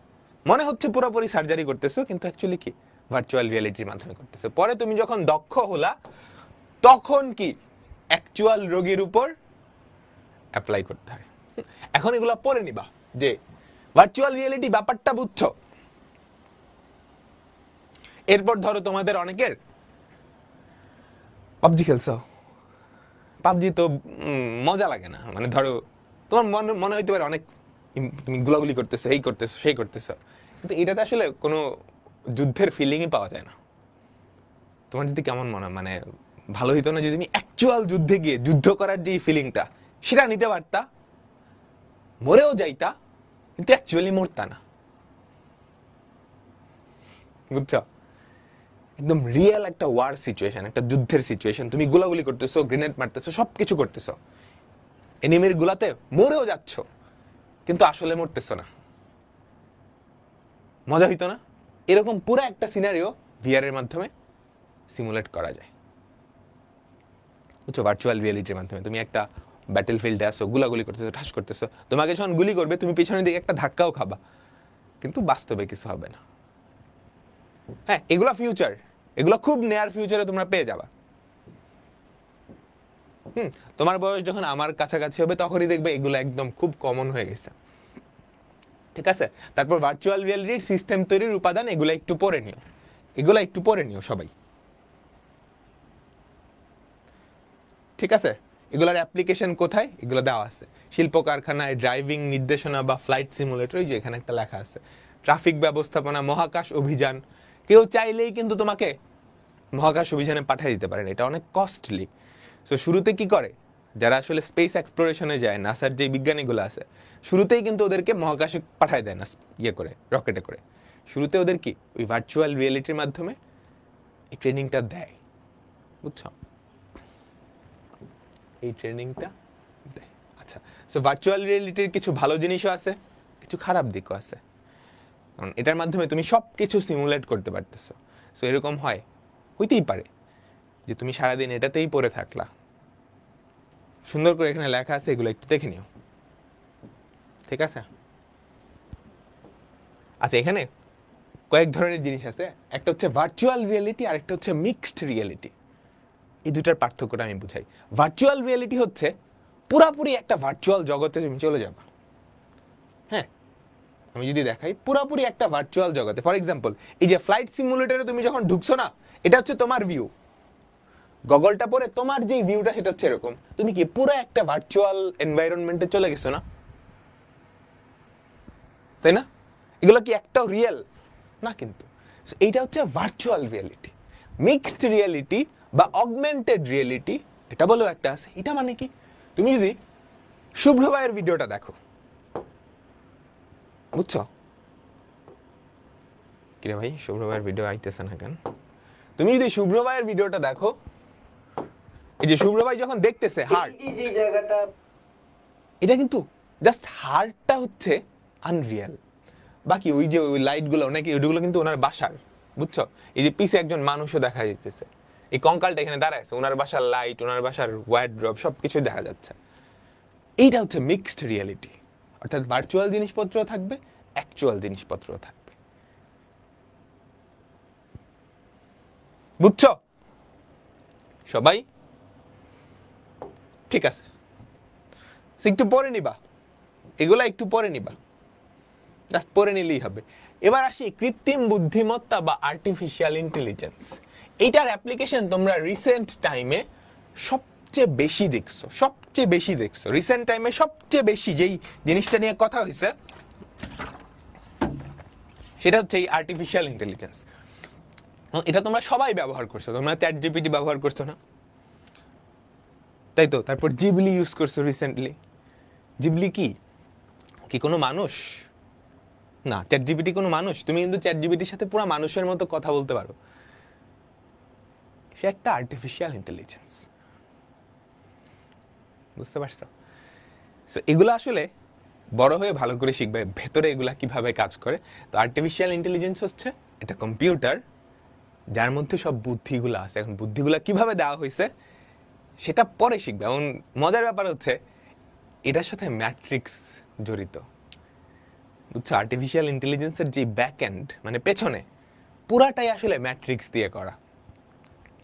মনে হচ্ছে পুরোপুরি সার্জারি করতেছো, কিন্তু অ্যাকচুয়ালি কি ভার্চুয়াল রিয়েলিটির মাধ্যমে করতেছো। পরে তুমি যখন দক্ষ হলা তখন কি অ্যাকচুয়াল রোগীর উপর অ্যাপ্লাই করতে হয়। এখন এগুলা পড়ে নিবা যে ভার্চুয়াল রিয়েলিটি ব্যাপারটা বুঝছো। এরপর ধরো তোমাদের অনেকের পাবজি খেলছো, পাবজি তো মজা লাগে না, মানে ধরো তোমার মনে হইতে পারে অনেক তুমি গুলাগুলি করতেছো, এই করতেছো, সেই করতেছো, কিন্তু এটাতে আসলে কোনো যুদ্ধের ফিলিংই পাওয়া যায় না। তোমার যদি কেমন মনে মানে ভালো হইতো না যদি তুমি অ্যাকচুয়াল যুদ্ধে গিয়ে যুদ্ধ করার যে ফিলিংটা সেটা নিতে পারতা, মরেও যাইতা কিন্তু অ্যাকচুয়ালি মরতা না। বুঝছো? একদম রিয়েল একটা ওয়ার সিচুয়েশন, একটা যুদ্ধের সিচুয়েশন, তুমি গুলাগুলি করতেছো, গ্রেনেড মারতেছো, সবকিছু করতেছো, এনিমির গুলাতে মরেও যাচ্ছ কিন্তু আসলে মরতেছো না। মজা হইতো না? এরকম পুরো একটা সিনারিও ভিআর এর মাধ্যমে সিমুলেট করা যায়। বুঝছো? ভার্চুয়াল রিয়েলিটির মাধ্যমে তুমি একটা ব্যাটেল ফিল্ডে আসো, গুলাগুলি করতেছো, ঠাস করতেছো, তোমাকে যখন গুলি করবে তুমি পিছনের দিকে একটা ধাক্কাও খাবা, কিন্তু বাস্তবে কিছু হবে না। হ্যাঁ, এগুলা ফিউচার, এগুলো খুব নেয়ার ফিউচারে তোমরা পেয়ে যাবা। তোমার বয়স যখন আমার কাছাকাছি হবে তখনই দেখবে এগুলো একদম খুব কমন হয়ে গেছে, ঠিক আছে? তারপর ভার্চুয়াল রিয়েলিটির সিস্টেম তৈরির উপাদান, এগুলো একটু পড়ে নিও সবাই, ঠিক আছে? এগুলোর অ্যাপ্লিকেশন কোথায়, এগুলো দেওয়া আছে শিল্প কারখানায়, ড্রাইভিং নির্দেশনা বা ফ্লাইট সিমুলেটর, এই যে এখানে একটা লেখা আছে, ট্রাফিক ব্যবস্থাপনা, মহাকাশ অভিযান। কেউ চাইলেই কিন্তু তোমাকে মহাকাশ অভিযানে পাঠিয়ে দিতে পারে, এটা অনেক কস্টলি। সো শুরুতে কি করে, যারা আসলে স্পেস এক্সপ্লোরেশনে যায়, নাসার যে বিজ্ঞানীগুলো আছে, শুরুতেই কিন্তু ওদেরকে মহাকাশে পাঠায় দেয় না, করে রকেটে করে। শুরুতে ওদের কি ওই ভার্চুয়াল রিয়েলিটির মাধ্যমে এই ট্রেনিংটা দেয়, বুঝছো? এই ট্রেনিংটা দেয়। আচ্ছা, সো ভার্চুয়াল রিয়েলিটির কিছু ভালো জিনিসও আছে, কিছু খারাপ দিকও আছে, কারণ এটার মাধ্যমে তুমি সব কিছু সিমুলেট করতে পারতেছো। সো এরকম হইতেই পারে যে তুমি সারাদিন এটাতেই পড়ে থাকলা। সুন্দর করে এখানে লেখা আছে, এগুলো একটু দেখে নিও, ঠিক আছে? আচ্ছা, এখানে কয়েক ধরনের জিনিস আছে, একটা হচ্ছে ভার্চুয়াল রিয়েলিটি আর একটা হচ্ছে মিক্সড রিয়েলিটি। এই দুটার পার্থক্যটা আমি বুঝাই। ভার্চুয়াল রিয়েলিটি হচ্ছে পুরাপুরি একটা ভার্চুয়াল জগতে তুমি চলে যাবা। হ্যাঁ, আমি যদি দেখাই, পুরাপুরি একটা ভার্চুয়াল জগতে। ফর এক্সাম্পল, এই যে ফ্লাইট সিমুলেটরে তুমি যখন ঢুকছো না, এটা হচ্ছে তোমার ভিউ, গগলটা পরে তোমার যে ভিউটা সেটা হচ্ছে এরকম। তুমি কি পুরো একটা ভার্চুয়াল এনভায়রনমেন্টে চলে গেছো না, তাই না? এগুলো কি একটাও রিয়েল না, কিন্তু এইটা হচ্ছে ভার্চুয়াল রিয়েলিটি। মিক্সড রিয়েলিটি বা অগমেন্টেড রিয়েলিটি, এটা বলেও একটা আছে। এটা মানে কি, তুমি যদি শুভ্র ভাইয়ের ভিডিওটা দেখো, বুঝছো? কিরে ভাই, শুভ্র ভাইয়ের ভিডিও আইতেছে না কেন? তুমি যদি শুভ্র ভাইয়ের ভিডিওটা দেখো, এই যে শুভ্র ভাই যখন দেখতেছে হার্ট, এটা কিন্তু জাস্ট হার্টটা হচ্ছে আনরিয়েল, বাকি ওই যে ওই লাইটগুলো নাকি ওইগুলো কিন্তু ওনার বাসার, বুঝছো? এই যে পিছে একজন মানুষও দেখা যাইতেছে, এই কঙ্কালটা এখানে দাঁড়ায় আছে, ওনার বাসার লাইট, ওনার বাসার ওয়ার্ড্রব সবকিছু দেখা যাচ্ছে। এইটা হচ্ছে মিক্সড রিয়েলিটি, অর্থাৎ ভার্চুয়াল জিনিসপত্র থাকবে, অ্যাকচুয়াল জিনিসপত্র থাকবে, বুঝছো সবাই? ঠিক আছে, একটু পরে নিবা, এগুলা একটু পরে নিবা, জাস্ট পরে নিলেই হবে। এবার আসি কৃত্রিম বুদ্ধিমত্তা বা আর্টিফিশিয়াল ইন্টেলিজেন্স। এইটার অ্যাপ্লিকেশন তোমরা রিসেন্ট টাইমে সবচেয়ে বেশি দেখছো। রিসেন্ট টাইমে সবচেয়ে বেশি যেই জিনিসটা নিয়ে কথা হয়েছে সেটা হচ্ছে এই আর্টিফিশিয়াল ইন্টেলিজেন্স। এটা তোমরা সবাই ব্যবহার করছো, তোমরা চ্যাট জিপিটি ব্যবহার করছো না, তাই তো? তারপর জিবলি ইউজ করছো রিসেন্টলি। জিবলি কি কোনো মানুষ না? চ্যাট জিপিটি কোনো মানুষ? তুমি কিন্তু চ্যাট জিপিটির সাথে পুরো মানুষের মতো কথা বলতে পারো, সে একটা আর্টিফিশিয়াল ইন্টেলিজেন্স, বুঝতে পারছো? সো এগুলো আসলে বড় হয়ে ভালো করে শিখবে ভেতরে এগুলা কিভাবে কাজ করে। তো আর্টিফিশিয়াল ইন্টেলিজেন্স হচ্ছে এটা কম্পিউটার যার মধ্যে সব বুদ্ধিগুলো আছে। এখন বুদ্ধিগুলা কিভাবে দেওয়া হয়েছে সেটা পরে শিখবে। এমন মজার ব্যাপার হচ্ছে এটার সাথে ম্যাট্রিক্স জড়িত, বুঝছো? আর্টিফিশিয়াল ইন্টেলিজেন্সের যে ব্যাক এন্ড মানে পেছনে পুরাটাই আসলে ম্যাট্রিক্স দিয়ে করা।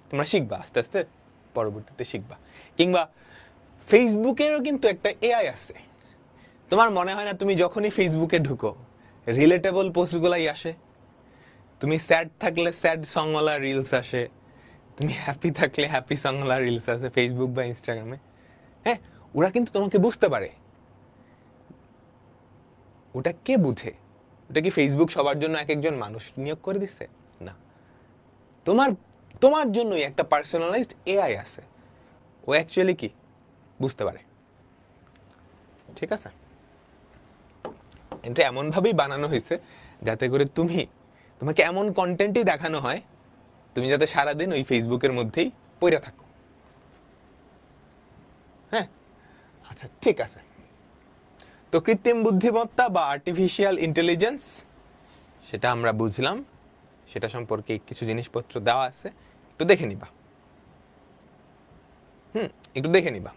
তোমরা শিখবা আস্তে আস্তে, পরবর্তীতে শিখবা। কিংবা ফেসবুকেরও কিন্তু একটা এআই আছে। তোমার মনে হয় না তুমি যখনই ফেসবুকে ঢুকো রিলেটেবল পোস্টগুলাই আসে? তুমি স্যাড থাকলে স্যাড সংওয়ালা রিলস আসে, তুমি হ্যাপি থাকলে হ্যাপি সংওয়ালা রিলস আসে ফেসবুক বা ইনস্টাগ্রামে। হ্যাঁ, ওরা কিন্তু তোমাকে বুঝতে পারে। ওটা কে বুঝে? ওটা কি ফেসবুক সবার জন্য এক একজন মানুষ নিয়োগ করে দিচ্ছে? না, তোমার জন্যই একটা পার্সোনালাইজড এআই আছে, ও অ্যাকচুয়ালি কি বুঝতে পারে, ঠিক আছে? এটা এমনভাবেই বানানো হয়েছে যাতে করে তোমাকে এমন কন্টেন্টই দেখানো হয় তুমি যাতে সারাদিন ওই ফেসবুকের মধ্যেই পড়ে থাকো। হ্যাঁ, আচ্ছা ঠিক আছে। তো কৃত্রিম বুদ্ধিমত্তা বা আর্টিফিশিয়াল ইন্টেলিজেন্স সেটা আমরা বুঝলাম, সেটা সম্পর্কে কিছু জিনিসপত্র দেওয়া আছে, একটু দেখে নিবা। একটু দেখে নিবা।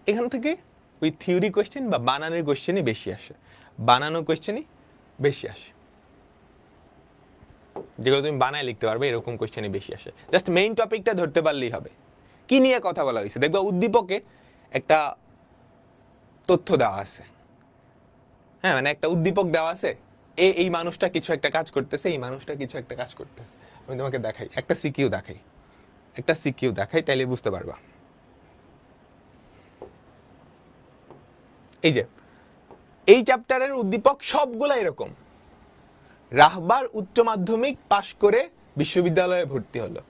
এখান থেকে ওই থিওরি কোয়েশ্চেন বা বানানোর কোয়েশ্চেনই বেশি আসে, যেগুলো তুমি বানায় লিখতে পারবে এরকম কোয়েশ্চেনই বেশি আসে। জাস্ট মেইন টপিকটা ধরতে পারলেই হবে। কি নিয়ে কথা বলা হয়েছে দেখবা উদ্দীপকে একটা তথ্য দেওয়া আছে, হ্যাঁ মানে একটা উদ্দীপক দেওয়া আছে, এই মানুষটা কিছু একটা কাজ করতেছে, এই মানুষটা কিছু একটা কাজ করতেছে। আমি তোমাকে দেখাই, একটা সিকিউ দেখাই তাইলে বুঝতে পারবা। এই যে এই চ্যাপ্টারের উদ্দীপক সবগুলা এরকম। রাহবার উচ্চ মাধ্যমিক পাশ করে বিশ্ববিদ্যালয়ে ভর্তি হলো।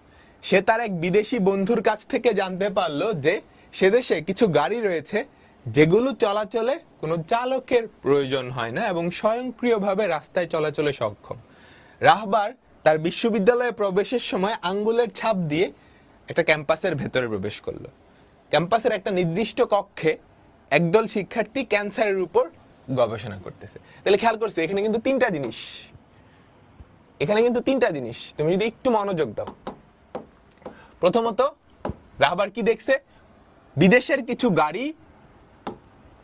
সে তার এক বিদেশি বন্ধুর কাছ থেকে জানতে পারলো যে সে দেশে কিছু গাড়ি রয়েছে যেগুলো চলাচলে কোনো চালকের প্রয়োজন হয় না এবং স্বয়ংক্রিয়ভাবে রাস্তায় চলাচলে সক্ষম। রাহবার তার বিশ্ববিদ্যালয়ে প্রবেশের সময় আঙ্গুলের ছাপ দিয়ে একটা ক্যাম্পাসের ভেতরে প্রবেশ করলো। ক্যাম্পাসের একটা নির্দিষ্ট কক্ষে একদল শিক্ষার্থী ক্যান্সারের উপর গবেষণা করতেছে। তাহলে খেয়াল করছো এখানে কিন্তু তিনটা জিনিস, তুমি যদি একটু মনোযোগ দাও। প্রথমত রাহবার কি দেখছে, বিদেশের কিছু গাড়ি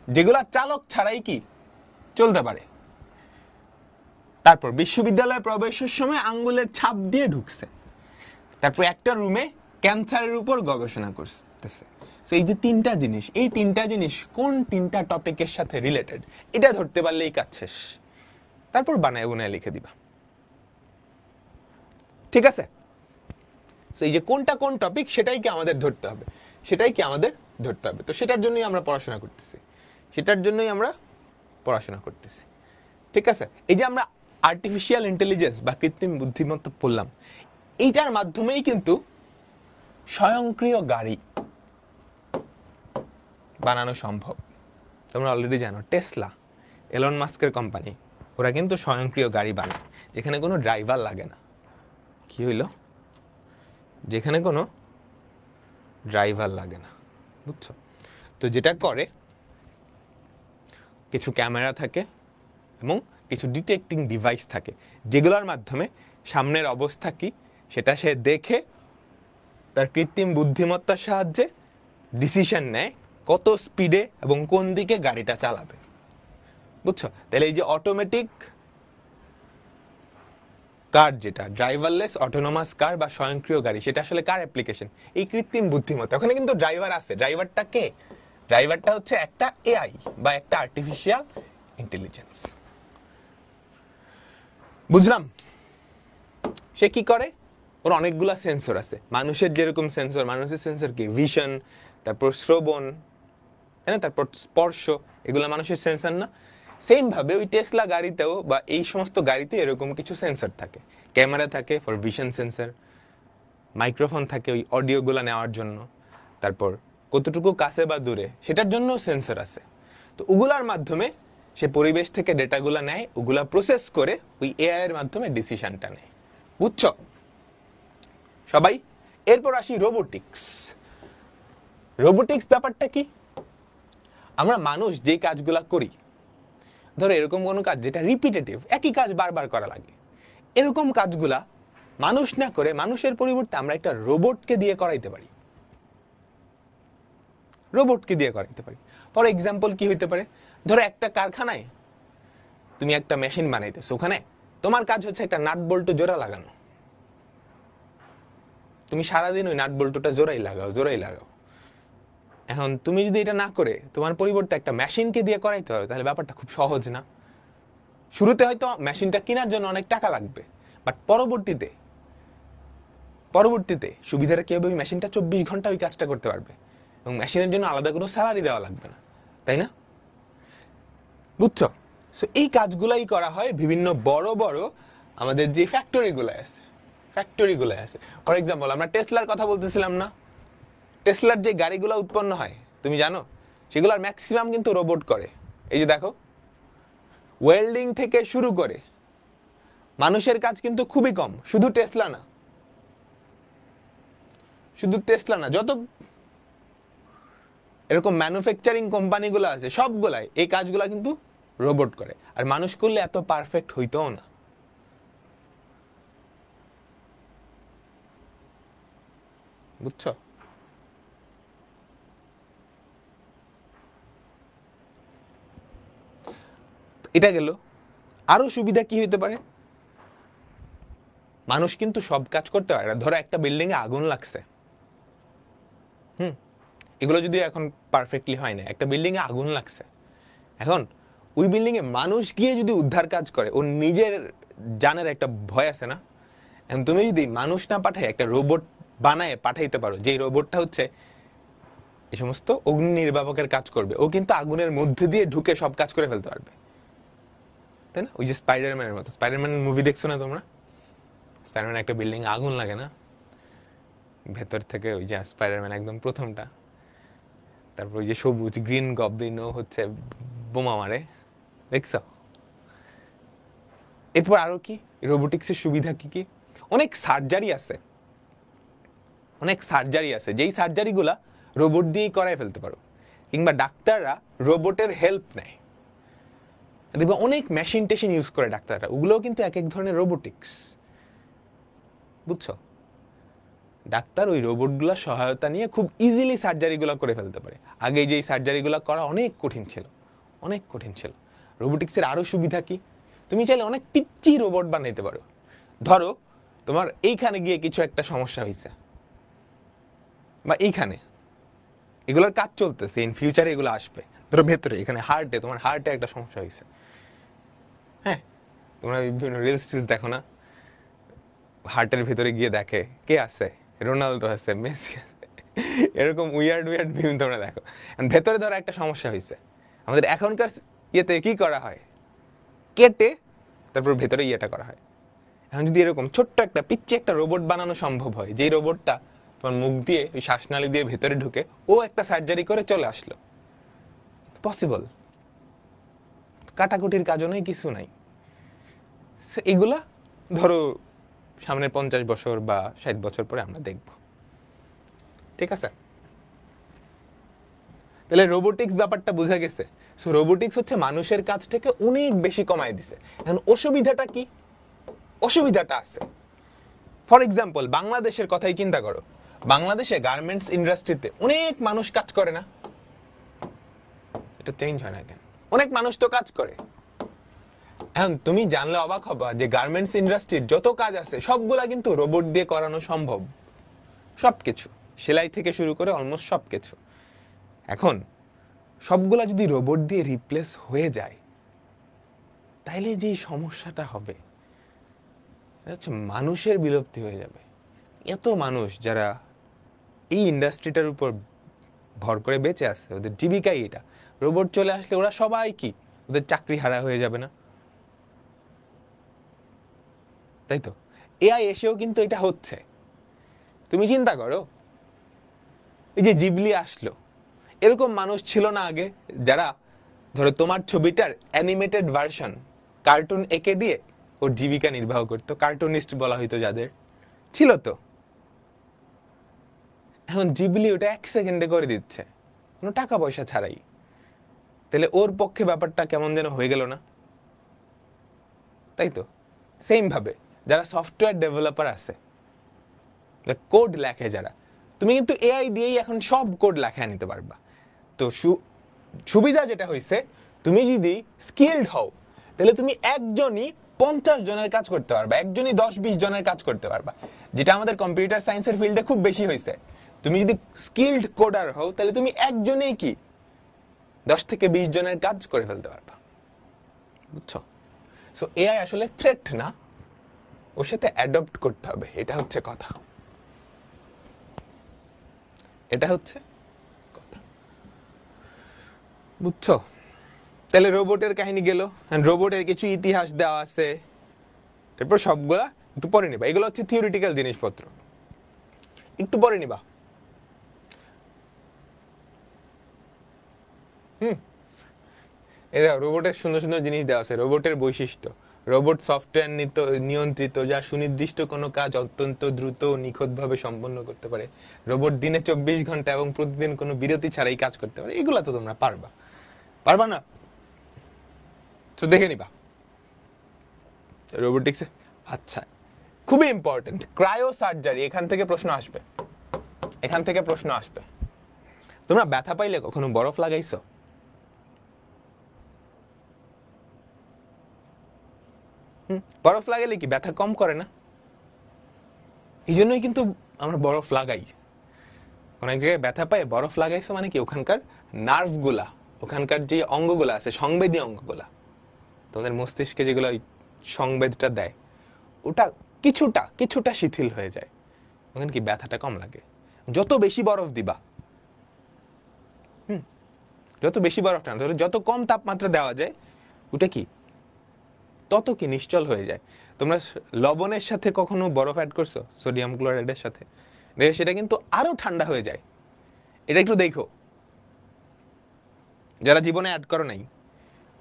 যেগুলা চালক ছাড়াই কি চলতে পারে। তারপর বিশ্ববিদ্যালয়ে প্রবেশের সময় আঙ্গুলের ছাপ দিয়ে ঢুকছে। তারপর একটা রুমে ক্যান্সারের উপর গবেষণা করতেছে। সো এই যে তিনটা জিনিস, এই তিনটা জিনিস কোন তিনটা টপিকের সাথে রিলেটেড এটা ধরতে পারলেই কাজ শেষ। তারপর বানায় বুনায় লিখে দিবা, ঠিক আছে? তো এই যে কোনটা কোন টপিক সেটাই কি আমাদের ধরতে হবে, তো সেটার জন্যই আমরা পড়াশোনা করতেছি, ঠিক আছে? এই যে আমরা আর্টিফিশিয়াল ইন্টেলিজেন্স বা কৃত্রিম বুদ্ধিমত্তা পড়লাম, এইটার মাধ্যমেই কিন্তু স্বয়ংক্রিয় গাড়ি বানানো সম্ভব। তোমরা অলরেডি জানো টেসলা, এলন মাস্কের কোম্পানি, ওরা কিন্তু স্বয়ংক্রিয় গাড়ি বানায় যেখানে কোনো ড্রাইভার লাগে না। কি হইল? যেখানে কোনো ড্রাইভার লাগে না, বুঝছো? তো যেটা করে, কিছু ক্যামেরা থাকে এবং কিছু ডিটেক্টিং ডিভাইস থাকে যেগুলোর মাধ্যমে সামনের অবস্থা কি সেটা সে দেখে তার কৃত্রিম বুদ্ধিমত্তার সাহায্যে ডিসিশন নেয় কত স্পিডে এবং কোন দিকে গাড়িটা চালাবে, বুঝছো? তাহলে এই যে অটোমেটিক কার, যেটা ড্রাইভারলেস অটোনোমাস কার বা স্বয়ংক্রিয় গাড়ি, সেটা আসলে কার অ্যাপ্লিকেশন? এই কৃত্রিম বুদ্ধিমত্তা। ওখানে কিন্তু ড্রাইভার আছে। ড্রাইভারটা কে? ড্রাইভারটা হচ্ছে একটা এআই বা একটা আর্টিফিশিয়াল ইন্টেলিজেন্স। বুঝলাম? সে কি করে? ওর অনেকগুলা সেন্সর আছে। মানুষের যেরকম সেন্সর, মানুষের সেন্সর কি? ভিশন, তারপর শ্রবণ, তাই না, তারপর স্পর্শ, এগুলো মানুষের সেন্সর না? সেম ভাবে ওই টেসলা গাড়িতেও বা এই সমস্ত গাড়িতে এরকম কিছু সেন্সর থাকে। ক্যামেরা থাকে ফর ভিশন সেন্সর, মাইক্রোফোন থাকে ওই অডিওগুলো নেওয়ার জন্য, তারপর কতটুকু কাছে বা দূরে সেটার জন্য সেন্সর আছে। তো ওগুলার মাধ্যমে সে পরিবেশ থেকে ডেটাগুলো নেয়, ওগুলা প্রসেস করে ওই এআই এর মাধ্যমে ডিসিশনটা নেয়। বুঝছো সবাই? এরপর আসি রোবোটিক্স। রোবোটিক্স ব্যাপারটা কি? আমরা মানুষ যে কাজগুলা করি, ধরো এরকম কোনো কাজ যেটা রিপিটেটিভ, একই কাজ বারবার করা লাগে, এরকম কাজগুলা মানুষ না করে মানুষের পরিবর্তে আমরা একটা রোবটকে দিয়ে করাইতে পারি। ফর এক্সাম্পল কি হইতে পারে? ধরো একটা কারখানায় তুমি একটা মেশিন বানাইতেছো, ওখানে তোমার কাজ হচ্ছে একটা নাট বল্টু জোড়া লাগানো। তুমি সারাদিন ওই নাট বল্টুটা জোড়াই লাগাও। এখন তুমি যদি এটা না করে তোমার পরিবর্তে একটা মেশিনকে দিয়ে করাইতে হবে, তাহলে ব্যাপারটা খুব সহজ না? শুরুতে হয়তো মেশিনটা কেনার জন্য অনেক টাকা লাগবে, বাট পরবর্তীতে সুবিধাটা কি হবে? ওই মেশিনটা 24 ঘন্টা ওই কাজটা করতে পারবে এবং মেশিনের জন্য আলাদা কোনো স্যালারি দেওয়া লাগবে না, তাই না? বুঝছো? সো এই কাজগুলাই করা হয় বিভিন্ন বড় বড় আমাদের যে ফ্যাক্টরিগুলো আছে। ফর এক্সাম্পল আমরা টেসলার কথা বলতেছিলাম না? টেসলার যে গাড়িগুলো উৎপন্ন হয় তুমি জানো, সেগুলোর ম্যাক্সিমাম কিন্তু রোবট করে। এই যে দেখো, ওয়েল্ডিং থেকে শুরু করে মানুষের কাজ কিন্তু খুবই কম। শুধু টেসলা না, যত এরকম ম্যানুফ্যাকচারিং কোম্পানিগুলো আছে সবগুলাই এই কাজগুলা কিন্তু রোবট করে। আর মানুষ করলে এত পারফেক্ট হইতও না। বুঝছো? এটা গেল। আরো সুবিধা কি হইতে পারে? মানুষ কিন্তু সব কাজ করতে পারে। ধরো একটা বিল্ডিং এ আগুন লাগছে, এগুলো যদি এখন পারফেক্টলি হয় না, একটা বিল্ডিং এ আগুন লাগছে, এখন ওই বিল্ডিং এ মানুষ গিয়ে যদি উদ্ধার কাজ করে, ওর নিজের জানের একটা ভয় আছে না। এখন তুমি যদি মানুষ না পাঠায় একটা রোবট বানায় পাঠাইতে পারো, যে রোবটটা হচ্ছে এই সমস্ত অগ্নি নির্বাপকের কাজ করবে, ও কিন্তু আগুনের মধ্যে দিয়ে ঢুকে সব কাজ করে ফেলতে পারবে, তাই না? ওই যে স্পাইডারম্যানের মতো, স্পাইডারম্যানের মুভি দেখছো না তোমরা? স্পাইডারম্যান একটা বিল্ডিং আগুন লাগে না, ভেতর থেকে ওই যে স্পাইডারম্যান একদম প্রথমটা, তারপর ওই যে সবুজ গ্রিন গবলিন ও হচ্ছে বোমা মারে, দেখছো? এরপর আরো কি রোবোটিক্সের সুবিধা কি কি? অনেক সার্জারি আছে, অনেক সার্জারি আছে যেই সার্জারিগুলা রোবট দিয়েই করাই ফেলতে পারো, কিংবা ডাক্তাররা রোবটের হেল্প নেয়, দেখবে অনেক মেশিন টেশিন ইউজ করে ডাক্তাররা, ওগুলোও কিন্তু এক এক ধরনের রোবোটিক্স, বুঝছো? ডাক্তার ওই রোবটগুলো সহায়তা নিয়ে খুব ইজিলি সার্জারিগুলো করে ফেলতে পারে। আগে যেই সার্জারিগুলো করা অনেক কঠিন ছিল, অনেক কঠিন ছিল। রোবোটিক্সের আরো সুবিধা কি? তুমি চাইলে অনেক পিচ্চি রোবট বানাইতে পারো। ধরো তোমার এইখানে গিয়ে কিছু একটা সমস্যা হয়েছে, বা এইখানে এগুলোর কাজ চলতেছে, ইন ফিউচারে এগুলো আসবে, ধরো ভেতরে এখানে হার্টে, তোমার হার্টে একটা সমস্যা হয়েছে, হ্যাঁ, তোমরা বিভিন্ন রিলস টিলস দেখো না, হার্টের ভিতরে গিয়ে দেখে কে আছে, রোনালদো আছে, মেসি আছে, এরকম উইয়ার্ড উইয়ার্ড ভিউ তোমরা দেখো। ভেতরে ধরো একটা সমস্যা হয়েছে, আমাদের এখনকার ইয়েতে কি করা হয়, কেটে তারপর ভেতরে ইয়েটা করা হয়। এখন যদি এরকম ছোট্ট একটা পিচ্চি একটা রোবট বানানো সম্ভব হয়, যেই রোবটটা তোমার মুখ দিয়ে ওই শ্বাসনালী দিয়ে ভেতরে ঢুকে ও একটা সার্জারি করে চলে আসলো, পসিবল, কাটাকুটির কাজও নাই, কিছু নাই। এগুলা ধরো সামনের 50 বছর বা 60 বছর পরে আমরা দেখব, ঠিক আছে? তাহলে রোবোটিক্স ব্যাপারটা বোঝা গেছে। সো রোবোটিক্স হচ্ছে মানুষের কাজটাকে অনেক বেশি কমায় দিছে। এখন অসুবিধাটা কি? অসুবিধাটা আছে। ফর এক্সাম্পল বাংলাদেশের কথাই চিন্তা করো, বাংলাদেশে গার্মেন্টস ইন্ডাস্ট্রিতে অনেক মানুষ কাজ করে না, এটা চেঞ্জ হয় না কেন? অনেক মানুষ তো কাজ করে। এখন তুমি জানলে অবাক হবা যে গার্মেন্টস ইন্ডাস্ট্রির যত কাজ আছে সবগুলা কিন্তু রোবট দিয়ে করানো সম্ভব, সবকিছু, সেলাই থেকে শুরু করে অলমোস্ট সবকিছু। এখন সবগুলা যদি রোবট দিয়ে রিপ্লেস হয়ে যায়, তাইলে যেই সমস্যাটা হবে এটা হচ্ছে মানুষের বিলুপ্তি হয়ে যাবে। এত মানুষ যারা এই ইন্ডাস্ট্রিটার উপর ভর করে বেঁচে আছে, ওদের জীবিকাই এটা, রোবট চলে আসলে ওরা সবাই কি ওদের চাকরি হারা হয়ে যাবে না? তাই তো এআই এসেও কিন্তু এটা হচ্ছে। তুমি চিন্তা করো, এই যে জিবলি আসলো, এরকম মানুষ ছিল না আগে যারা ধরো তোমার ছবিটার অ্যানিমেটেড ভার্সন কার্টুন এঁকে দিয়ে ওর জীবিকা নির্বাহ করতো, কার্টুনিস্ট বলা হইতো যাদের, ছিল তো। এখন জিবলি ওটা 1 সেকেন্ডে করে দিচ্ছে, কোনো টাকা পয়সা ছাড়াই। তাহলে ওর পক্ষে ব্যাপারটা কেমন যেন হয়ে গেল না? তাই তো সেম ভাবে যারা সফটওয়্যার ডেভেলপার আছে, কোড লেখে যারা, তুমি কিন্তু এআই দিয়েই এখন সব কোড লেখা নিতে পারবা। তো সুবিধা যেটা হয়েছে, তুমি যদি স্কিলড হও তাহলে তুমি একজনই 50 জনের কাজ করতে পারবা, একজনই 10-20 জনের কাজ করতে পারবা, যেটা আমাদের কম্পিউটার সায়েন্সের ফিল্ডে খুব বেশি হয়েছে। তুমি যদি স্কিলড কোডার হও তাহলে তুমি একজনেই কি 10 থেকে 20 জনের কাজ করে ফেলতে পারবা, বুঝছো? সো এআই আসলে থ্রেট না, ওর সাথে অ্যাডপ্ট করতে হবে, এটা হচ্ছে কথা, এটা হচ্ছে কথা, বুঝছো? তাহলে রোবটের কাহিনী গেল, রোবটের কিছু ইতিহাস দেওয়া আছে, তারপর সবগুলা একটু পরে নিবা, এগুলো হচ্ছে থিওরিটিক্যাল জিনিসপত্র, একটু পরে নিবা। এটা রোবটের সুন্দর সুন্দর জিনিস দেওয়া আছে, রোবটের বৈশিষ্ট্য, রোবট সফটওয়্যার নিয়ন্ত্রিত, যা সুনির্দিষ্ট কোনো কাজ অত্যন্ত দ্রুত ও নিখুঁতভাবে সম্পন্ন করতে পারে। রোবট দিনে 24 ঘন্টা এবং প্রতিদিন কোনো বিরতি ছাড়াই কাজ করতে পারে। এগুলা তো তোমরা পারবা, পারবা না? তো দেখে নিবা রোবোটিক্সে। আচ্ছা, খুবই ইম্পর্টেন্ট, ক্রায়ো সার্জারি, এখান থেকে প্রশ্ন আসবে, এখান থেকে প্রশ্ন আসবে। তোমরা ব্যথা পাইলে কখনো বরফ লাগাইছো? বরফ লাগাইলে কি ব্যথা কম করে না? এই জন্যই কিন্তু আমরা বরফ লাগাই। কোনো এক জায়গায় ব্যথা পায় বরফ লাগাইছো মানে কি ওখানকার নার্ভগুলা, ওখানকার যে অঙ্গগুলা আছে সংবেদী অঙ্গগুলা, তোমাদের মস্তিষ্কে যেগুলো ওই সংবেদটা দেয়, ওটা কিছুটা কিছুটা শিথিল হয়ে যায়, ওখানে কি ব্যথাটা কম লাগে। যত বেশি বরফ দিবা, যত বেশি বরফ টানা, যত কম তাপমাত্রা দেওয়া যায়, ওটা কি তত কি নিশ্চল হয়ে যায়। তোমরা লবণের সাথে কখনো বরফ অ্যাড করছো, সোডিয়াম ক্লোরাইডের সাথে, দেখো সেটা কিন্তু আরো ঠান্ডা হয়ে যায়। এটা একটু দেখো, যারা জীবনে অ্যাড করো নাই,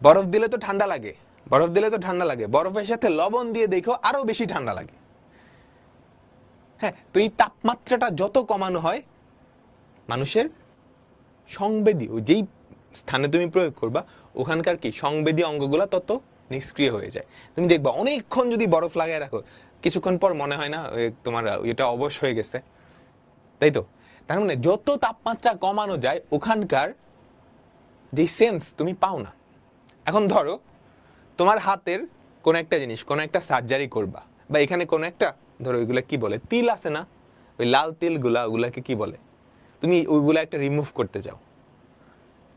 বরফ দিলে তো ঠান্ডা লাগে, বরফ দিলে তো ঠান্ডা লাগে, বরফের সাথে লবণ দিয়ে দেখো আরো বেশি ঠান্ডা লাগে। হ্যাঁ, তো এই তাপমাত্রাটা যত কমানো হয়, মানুষের সংবেদী যেই স্থানে তুমি প্রয়োগ করবা ওখানকার কি সংবেদী অঙ্গগুলা তত নিষ্ক্রিয় হয়ে যায়। তুমি দেখবা অনেকক্ষণ যদি বরফ লাগায় রাখো, কিছুক্ষণ পর মনে হয় না তোমার এটা অবশ হয়ে গেছে, তাই তো? তার মানে যত তাপমাত্রা কমানো যায় ওখানকার যে সেন্স তুমি পাও না। এখন ধরো তোমার হাতের কোন একটা জিনিস, কোন একটা সার্জারি করবা, বা এখানে কোন একটা ধরো ওইগুলা কি বলে, তিল আছে না, ওই লাল তিলগুলা, ওগুলাকে কি বলে, তুমি ওইগুলা একটা রিমুভ করতে যাও,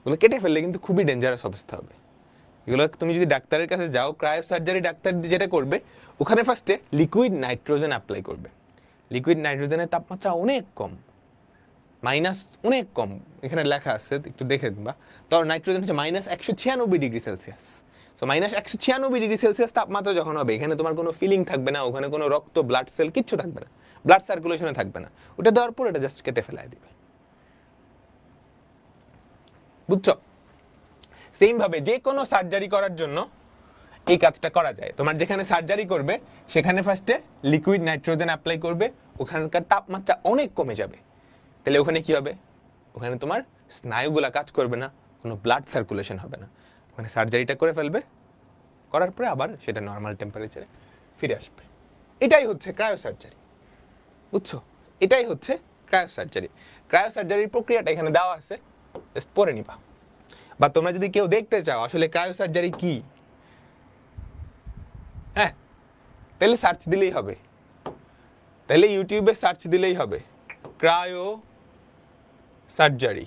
ওগুলো কেটে ফেললে কিন্তু খুবই ডেঞ্জারাস অবস্থা হবে। এগুলো তুমি যদি ডাক্তারের কাছে যাও, ক্রায়ো সার্জারি ডাক্তার যেটা করবে, ওখানে ফার্স্টে লিকুইড নাইট্রোজেন অ্যাপ্লাই করবে। লিকুইড নাইট্রোজেনের তাপমাত্রা অনেক কম, মাইনাস অনেক কম, এখানে লেখা আছে একটু দেখে দিবা। তো নাইট্রোজেন হচ্ছে -196°C। সো -196°C তাপমাত্রা যখন হবে, এখানে তোমার কোনো ফিলিং থাকবে না, ওখানে কোনো রক্ত, ব্লাড সেল কিচ্ছু থাকবে না, ব্লাড সার্কুলেশনে থাকবে না। ওটা দেওয়ার পর এটা জাস্ট কেটে ফেলাই দিবে, বুঝছো? সেম ভাবে যে কোনো সার্জারি করার জন্য এই কাজটা করা যায়। তোমার যেখানে সার্জারি করবে সেখানে ফার্স্টে লিকুইড নাইট্রোজেন অ্যাপ্লাই করবে, ওখানকার তাপমাত্রা অনেক কমে যাবে। তাহলে ওখানে কি হবে, ওখানে তোমার স্নায়ুগুলা কাজ করবে না, কোনো ব্লাড সার্কুলেশন হবে না, ওখানে সার্জারিটা করে ফেলবে, করার পরে আবার সেটা নর্মাল টেম্পারেচারে ফিরে আসবে। এটাই হচ্ছে ক্রায়ো সার্জারি, বুঝছো? এটাই হচ্ছে ক্রায়ো সার্জারি। ক্রায়ো সার্জারির প্রক্রিয়াটা এখানে দেওয়া আছে, জাস্ট পড়ে নিবা। বা তোমরা যদি কেউ দেখতে চাও আসলে ক্রায়ো সার্জারি কি, হ্যাঁ, তাহলে সার্চ দিলেই হবে, তাহলে ইউটিউবে সার্চ দিলেই হবে ক্রায়ো সার্জারি,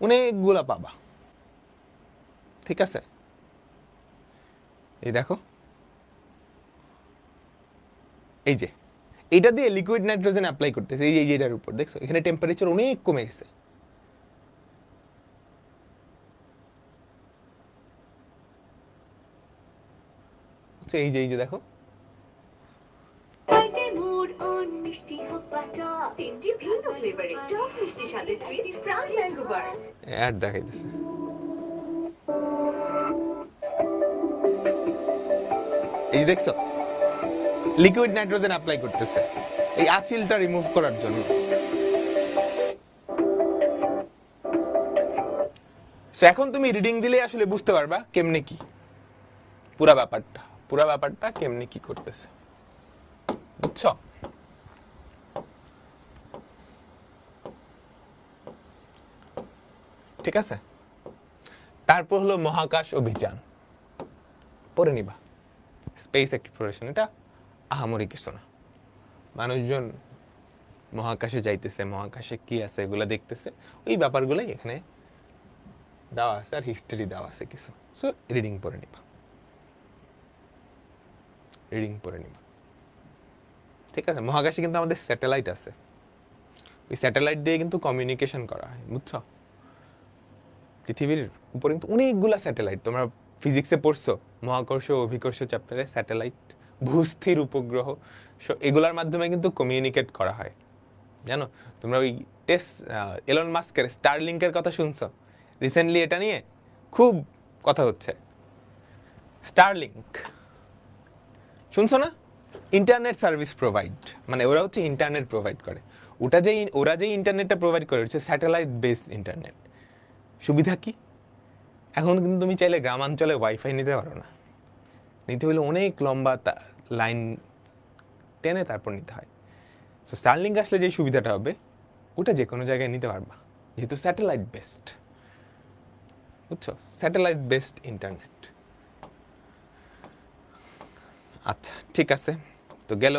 অনেকগুলা পাবা, ঠিক আছে? এই দেখো, এই যে এটা দিয়ে লিকুইড নাইট্রোজেন অ্যাপ্লাই করতেছে, এই যে এটার উপর দেখছো, এখানে টেম্পারেচার অনেক কমে গেছে। এই যে দেখো, অ্যাড দেখাইতেছে। এই দেখছো, লিকুইড নাইট্রোজেন অ্যাপ্লাই করতেছে এই আঁচিলটা রিমুভ করার জন্য। এখন তুমি রিডিং দিলে আসলে বুঝতে পারবা কেমনে কি পুরা ব্যাপারটা কেমনে কি করতেছে, বুঝছো? ঠিক আছে, তারপর হলো মহাকাশ অভিযান, পড়ে নিবা। স্পেস এক্সপ্লোরেশন, এটা আহামরি কিছু না, মানুষজন মহাকাশে যাইতেছে, মহাকাশে কি আছে এগুলো দেখতেছে, ওই ব্যাপারগুলোই এখানে দেওয়া আছে, আর হিস্ট্রি দেওয়া আছে কিছু। সো রিডিং পড়ে নিবা, ঠিক আছে? মহাকাশে কিন্তু আমাদের স্যাটেলাইট আছে, ওই স্যাটেলাইট দিয়ে কিন্তু কমিউনিকেশন করা হয়, বুঝছো? পৃথিবীর উপরে কিন্তু অনেকগুলা স্যাটেলাইট, তোমরা ফিজিক্সে পড়ছো মহাকর্ষ অভিকর্ষ চ্যাপ্টারে, স্যাটেলাইট, ভূস্থির উপগ্রহ, এগুলার মাধ্যমে কিন্তু কমিউনিকেট করা হয়, জানো? তোমরা ওই এলন মাস্কের স্টারলিংকের কথা শুনছো? রিসেন্টলি এটা নিয়ে খুব কথা হচ্ছে। স্টারলিংক শুনছো না? ইন্টারনেট সার্ভিস প্রোভাইড, মানে ওরা হচ্ছে ইন্টারনেট প্রোভাইড করে। ওরা যে ইন্টারনেটটা প্রোভাইড করে হচ্ছে স্যাটেলাইট বেসড ইন্টারনেট। সুবিধা কি? এখন কিন্তু তুমি চাইলে গ্রামাঞ্চলে ওয়াইফাই নিতে পারো না, নিতে হলে অনেক লম্বা লাইন টেনে তারপর নিতে হয়। সো স্টারলিংক আসলে যে সুবিধাটা হবে, ওটা যে কোনো জায়গায় নিতে পারবা, যেহেতু স্যাটেলাইট বেসড, বুঝছো? Satellite based internet. আচ্ছা, ঠিক আছে, তো গেল।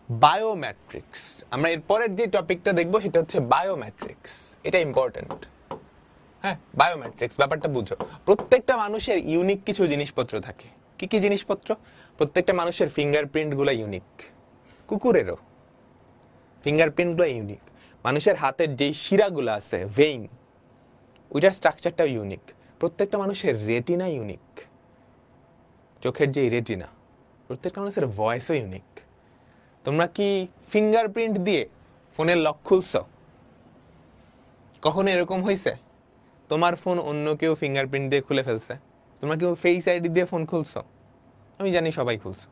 বায়োমেট্রিক্স। আমরা এর পরের যে টপিকটা দেখবো সেটা হচ্ছে বায়োমেট্রিক্স। এটা ইম্পর্টেন্ট। হ্যাঁ, বায়োমেট্রিক্স ব্যাপারটা বুঝো। প্রত্যেকটা মানুষের ইউনিক কিছু জিনিসপত্র থাকে। কি কি জিনিসপত্র? প্রত্যেকটা মানুষের ফিঙ্গারপ্রিন্টগুলো ইউনিক। কুকুরেরও ফিঙ্গারপ্রিন্টগুলো ইউনিক। মানুষের হাতের যেই শিরাগুলো আছে, ভেইন, ওইটার স্ট্রাকচারটাও ইউনিক। প্রত্যেকটা মানুষের রেটিনা ইউনিক, চোখের যেই রেটিনা। প্রত্যেকটা মানুষের ভয়েসও ইউনিক। তোমরা কি ফিঙ্গারপ্রিন্ট দিয়ে ফোনের লক খুলছ? কখনো এরকম হয়েছে তোমার ফোন অন্য কেউ ফিঙ্গারপ্রিন্ট দিয়ে খুলে ফেলছে? তোমরা কেউ ফেস আইডি দিয়ে ফোন খুলছো? আমি জানি সবাই খুলছো।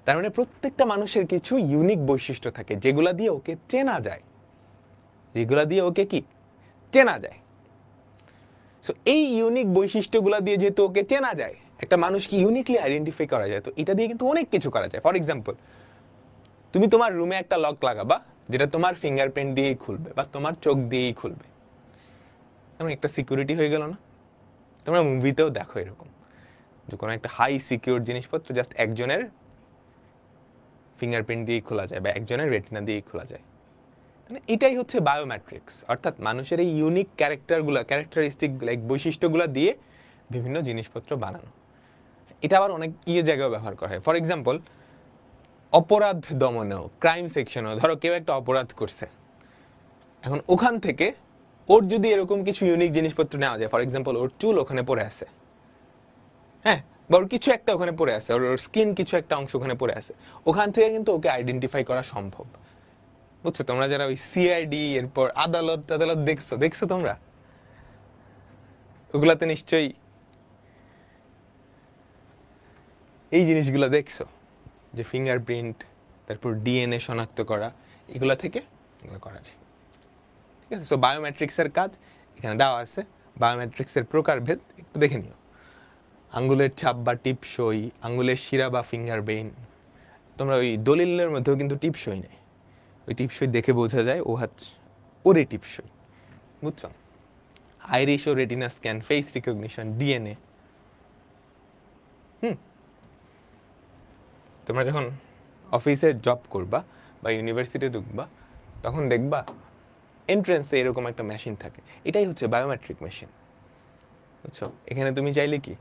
তার মানে প্রত্যেকটা মানুষের কিছু ইউনিক বৈশিষ্ট্য থাকে যেগুলা দিয়ে ওকে চেনা যায়, যেগুলা দিয়ে ওকে কি চেনা যায়। সো এই ইউনিক বৈশিষ্ট্যগুলা দিয়ে যেহেতু ওকে চেনা যায়, একটা মানুষকে ইউনিকলি আইডেন্টিফাই করা যায়, তো এটা দিয়ে কিন্তু অনেক কিছু করা যায়। ফর এক্সাম্পল, তুমি তোমার রুমে একটা লক লাগাবা যেটা তোমার ফিঙ্গারপ্রিন্ট দিয়েই খুলবে বা তোমার চোখ দিয়েই খুলবে। তেমন একটা সিকিউরিটি হয়ে গেল না? তোমরা মুভিতেও দেখো এরকম, যে কোনো একটা হাই সিকিউর জিনিসপত্র জাস্ট একজনের ফিঙ্গারপ্রিন্ট দিয়েই খোলা যায় বা একজনের রেটিনা দিয়েই খোলা যায়। মানে এটাই হচ্ছে বায়োমেট্রিক্স, অর্থাৎ মানুষের এই ইউনিক ক্যারেক্টারিস্টিক লাইক বৈশিষ্ট্যগুলো দিয়ে বিভিন্ন জিনিসপত্র বানানো। এটা আবার অনেক জায়গায় ব্যবহার করা হয়। ফর এক্সাম্পল, অপরাধ দমনেও, ক্রাইম সেকশনেও, ধরো কেউ একটা অপরাধ করছে, এখন ওখান থেকে ওর যদি এরকম কিছু ইউনিক জিনিসপত্র নেওয়া যায়, ফর এক্সাম্পল ওর চুল ওখানে পড়ে আছে, হ্যাঁ, বা ওর কিছু একটা ওখানে পড়ে আছে, ওর স্কিন কিছু একটা অংশ ওখানে পড়ে আছে, ওখান থেকে কিন্তু ওকে আইডেন্টিফাই করা সম্ভব। বুঝছো? তোমরা যারা ওই সিআইডি এরপর আদালত দেখছো তোমরা, ওগুলাতে নিশ্চয়ই এই জিনিসগুলো দেখছো, যে ফিঙ্গারপ্রিন্ট, তারপর ডিএনএ শনাক্ত করা, এগুলা থেকে এগুলো করা যায়। ঠিক আছে? সো বায়োমেট্রিক্সের কাজ এখানে দেওয়া আছে। বায়োমেট্রিক্সের প্রকারভেদ একটু দেখে নিও। আঙ্গুলের ছাপ বা টিপসই, আঙ্গুলের শিরা বা ফিঙ্গার বেইন। তোমরা ওই দলিলের মধ্যেও কিন্তু টিপসই নেই, ওই টিপসই দেখে বোঝা যায় ওরে টিপসই। বুঝছো? আইরিশ ও retina scan, face recognition, DNA. তোমরা যখন অফিসে জব করবা বা ইউনিভার্সিটি ঢুকবা, তখন দেখবা এন্ট্রেন্সে এরকম একটা মেশিন থাকে, এটাই হচ্ছে বায়োমেট্রিক মেশিন। বুঝছো? এখানে তুমি চাইলে কি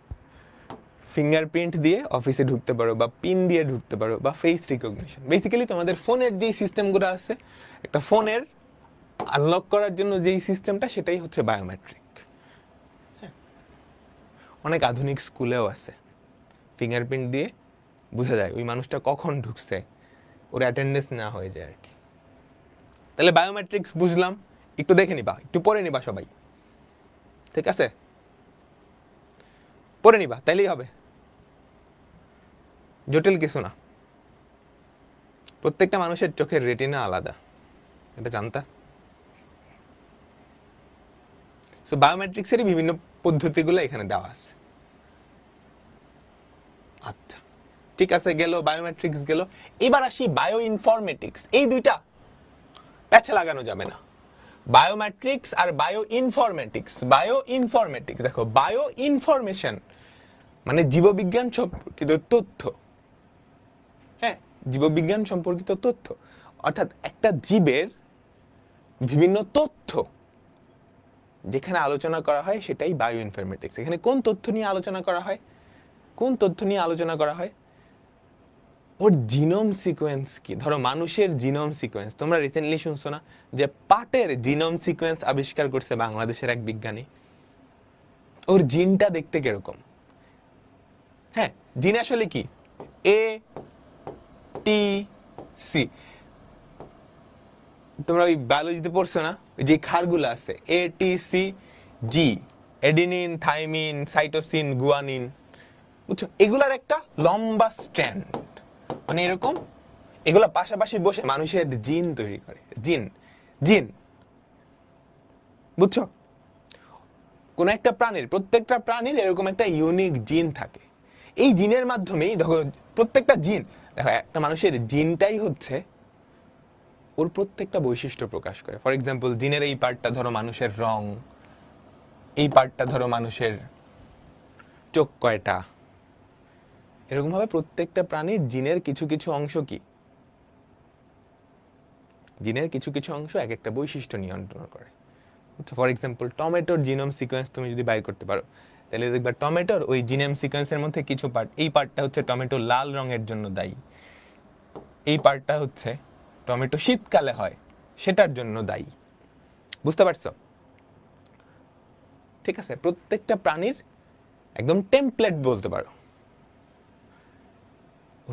ফিঙ্গারপ্রিন্ট দিয়ে অফিসে ঢুকতে পারো, বা পিন দিয়ে ঢুকতে পারো, বা ফেস রিকগনিশন। বেসিক্যালি তোমাদের ফোনের যেই সিস্টেমগুলো আছে, একটা ফোনের আনলক করার জন্য যেই সিস্টেমটা, সেটাই হচ্ছে বায়োমেট্রিক। হ্যাঁ, অনেক আধুনিক স্কুলেও আছে, ফিঙ্গারপ্রিন্ট দিয়ে বোঝা যায় ওই মানুষটা কখন ঢুকছে, ওর অ্যাটেন্ডেন্স না হয়ে যায় আর কি। তাহলে বায়োমেট্রিক্স বুঝলাম, একটু দেখে নিবা, একটু পড়ে নিবা সবাই, ঠিক আছে? পড়ে নিবা, তাইলেই হবে, জটিল কিছু না। প্রত্যেকটা মানুষের চোখের রেটিনা আলাদা, এটা জানতা? সো বায়োমেট্রিক্সেরই বিভিন্ন পদ্ধতিগুলো এখানে দেওয়া আছে। আচ্ছা, ঠিক আছে, গেল বায়োমেট্রিক্স গেল। এবার আসি বায়ো ইনফরমেটিক্স। এই দুইটা প্যাচে লাগানো যাবে না, বায়োমেট্রিক্স আর বায়ো ইনফরমেটিক্স। বায়ো ইনফরমেটিক্স, দেখো, বায়ো ইনফরমেশন মানে জীববিজ্ঞান সম্পর্কিত তথ্য। হ্যাঁ, জীববিজ্ঞান সম্পর্কিত তথ্য, অর্থাৎ একটা জীবের বিভিন্ন তথ্য যেখানে আলোচনা করা হয়, সেটাই বায়ো ইনফরমেটিক্স। এখানে কোন তথ্য নিয়ে আলোচনা করা হয়? ওর জিনোম সিকোয়েন্স কি। ধরো মানুষের জিনোম সিকোয়েন্স, তোমরা রিসেন্টলি শুনছো না যে পাটের জিনোম সিকোয়েন্স আবিষ্কার করছে বাংলাদেশের এক বিজ্ঞানী? ওর জিনটা দেখতে কিরকম? হ্যাঁ, জিন আসলে কি? এ টি সি। তোমরা ওই বায়োলজিতে পড়ছো না, যে ক্ষারগুলো আছে, এ টি সি জি, এডিনিন, থাইমিন, সাইটোসিন, গুয়ানিন। বুঝছো? এগুলার একটা লম্বা স্ট্র্যান্ড, মানে এরকম, এগুলা পাশাপাশি বসে মানুষের জিন তৈরি করে। জিন, বুঝছো? কোন একটা প্রাণীর, প্রত্যেকটা প্রাণীর এরকম একটা ইউনিক জিন থাকে। এই জিনের মাধ্যমেই দেখো, প্রত্যেকটা জিন, দেখো, একটা মানুষের জিনটাই হচ্ছে ওর প্রত্যেকটা বৈশিষ্ট্য প্রকাশ করে। ফর এক্সাম্পল, জিনের এই পার্টটা ধরো মানুষের রং, এই পার্টটা ধরো মানুষের চোখ কয়টা, এরকম ভাবে প্রত্যেকটা প্রাণীর জিনের কিছু কিছু অংশ কি, জিনের কিছু কিছু অংশ এক একটা বৈশিষ্ট্য নিয়ন্ত্রণ করে। ফর এক্সাম্পল টমেটোর জিনোম সিকোয়েন্স তুমি যদি বাইর করতে পারো, তাহলে দেখবা টমেটোর ওই জিনোম সিকোয়েন্সের মধ্যে কিছু পার্ট, এই পার্টটা হচ্ছে টমেটো লাল রঙের জন্য দায়ী, এই পার্টটা হচ্ছে টমেটো শীতকালে হয় সেটার জন্য দায়ী। বুঝতে পারছো? ঠিক আছে, প্রত্যেকটা প্রাণীর একদম টেমপ্লেট বলতে পারো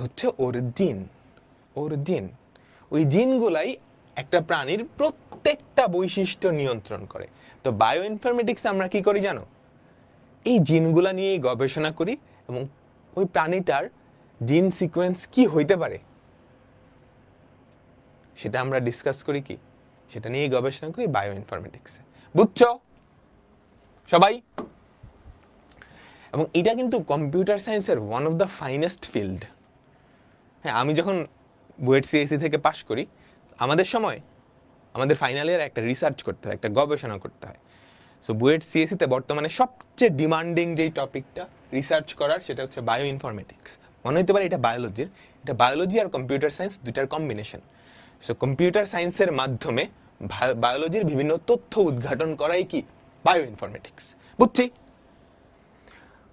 হচ্ছে ওর জিন। ওর জিন, ওই জিনগুলাই একটা প্রাণীর প্রত্যেকটা বৈশিষ্ট্য নিয়ন্ত্রণ করে। তো বায়ো ইনফরমেটিক্স আমরা কি করি জানো? এই জিনগুলা নিয়েই গবেষণা করি এবং ওই প্রাণীটার জিন সিকোয়েন্স কি হইতে পারে সেটা আমরা ডিসকাস করি, কি সেটা নিয়েই গবেষণা করি বায়ো ইনফরমেটিক্সে। বুঝছো সবাই? এবং এটা কিন্তু কম্পিউটার সায়েন্সের one of the finest field. হ্যাঁ, আমি যখন বুয়েট সিএসসি থেকে পাশ করি, আমাদের সময় আমাদের ফাইনাল ইয়ারে একটা রিসার্চ করতে হয়, একটা গবেষণা করতে হয়। সো বুয়েট সিএসসিতে বর্তমানে সবচেয়ে ডিমান্ডিং যেই টপিকটা রিসার্চ করার, সেটা হচ্ছে বায়ো ইনফরমেটিক্স। মনে হতে পারে এটা বায়োলজির, এটা বায়োলজি আর কম্পিউটার সায়েন্স দুইটার কম্বিনেশন। সো কম্পিউটার সায়েন্সের মাধ্যমে বায়োলজির বিভিন্ন তথ্য উদ্ঘাটন করাই কি বায়ো ইনফরমেটিক্স। বুঝছি?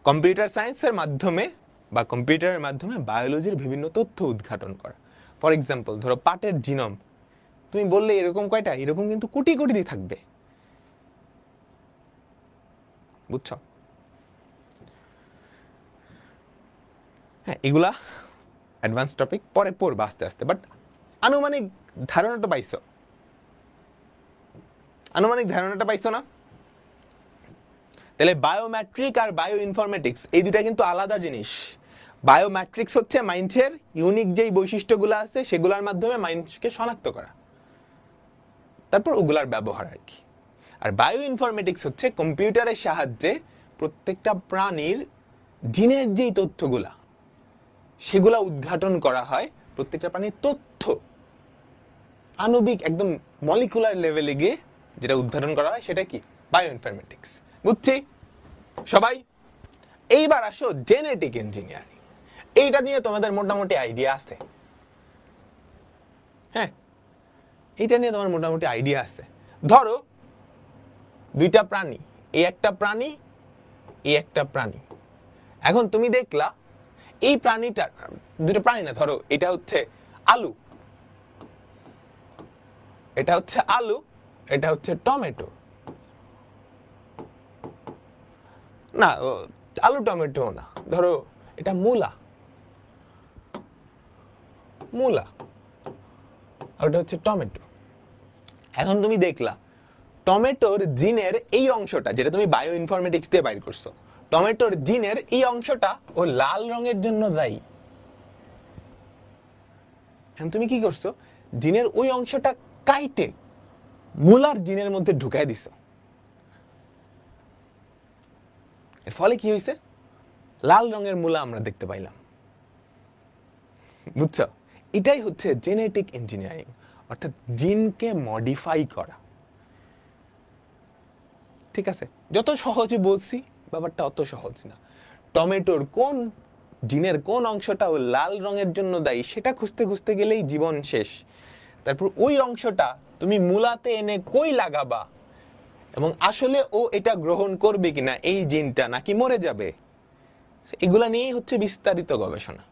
কম্পিউটার সায়েন্সের মাধ্যমে বা কম্পিউটারের মাধ্যমে বায়োলজির বিভিন্ন তথ্য উদ্ঘাটন করা। ফর এক্সাম্পল ধরো পাটের জিনোম, তুমি বললে এরকম কয়টা, এরকম কিন্তু কোটি কোটি থাকবে। বুঝছো? হ্যাঁ, এগুলা অ্যাডভান্স টপিক, পরে পড়বা আস্তে আস্তে, বাট আনুমানিক ধারণাটা পাইছো? আনুমানিক ধারণাটা পাইছো না? তাহলে বায়োমেট্রিক আর বায়ো ইনফরমেটিক্স এই দুটা কিন্তু আলাদা জিনিস। বায়োমেট্রিক্স হচ্ছে মাইন্ডের ইউনিক যেই বৈশিষ্ট্যগুলো আছে সেগুলোর মাধ্যমে মাইন্ডকে শনাক্ত করা, তারপর ওগুলার ব্যবহার আর কি। আর বায়ো ইনফরমেটিক্স হচ্ছে কম্পিউটারের সাহায্যে প্রত্যেকটা প্রাণীর জিনের যেই তথ্যগুলা সেগুলা উদ্ঘাটন করা হয়। প্রত্যেকটা প্রাণীর তথ্য আণবিক একদম মলিকুলার লেভেলে গিয়ে যেটা উদ্ঘাটন করা হয় সেটা কি বায়ো ইনফরমেটিক্স। বুঝছি সবাই? এইবার আসো জেনেটিক ইঞ্জিনিয়ারিং। এইটা নিয়ে তোমাদের মোটামুটি আইডিয়া আছে। হ্যাঁ, এইটা নিয়ে তোমার মোটামুটি আইডিয়া আছে। ধরো দুইটা প্রাণী, এই একটা প্রাণী, এই একটা প্রাণী। এখন তুমি দেখলা এই প্রাণীটা, দুটো প্রাণী না, ধরো এটা হচ্ছে আলু, এটা হচ্ছে আলু, এটা হচ্ছে টমেটো। না, আলু টমেটো না, ধরো এটা মূলা, মূলা, আর ওটা হচ্ছে টমেটো। এখন তুমি দেখলা টমেটোর জিনের এই অংশটা, যেটা তুমি বায়ো ইনফরমেটিক্স দিয়ে বাইর করছো, টমেটোর জিনের এই অংশটা ও লাল রঙের জন্য দায়ী। এখন তুমি কি করছো? জিনের ওই অংশটা কাইটে মূলার জিনের মধ্যে ঢুকাই দিছো। এর ফলে কি হয়েছে? লাল রঙের মূলা আমরা দেখতে পাইলাম। বুঝছো? এটাই হচ্ছে জেনেটিক ইঞ্জিনিয়ারিং, অর্থাৎ জিনকে মডিফাই করা। ঠিক আছে, যত সহজে বলছি ব্যাপারটা অত সহজ না। টমেটোর কোন জিনের কোন অংশটা ও লাল রঙের জন্য দায়ী সেটা খুঁজতে খুঁজতে গেলেই জীবন শেষ। তারপর ওই অংশটা তুমি মূলাতে এনে কই লাগাবা, এবং আসলে ও এটা গ্রহণ করবে কিনা এই জিনটা, নাকি মরে যাবে, এগুলা নিয়েই হচ্ছে বিস্তারিত গবেষণা।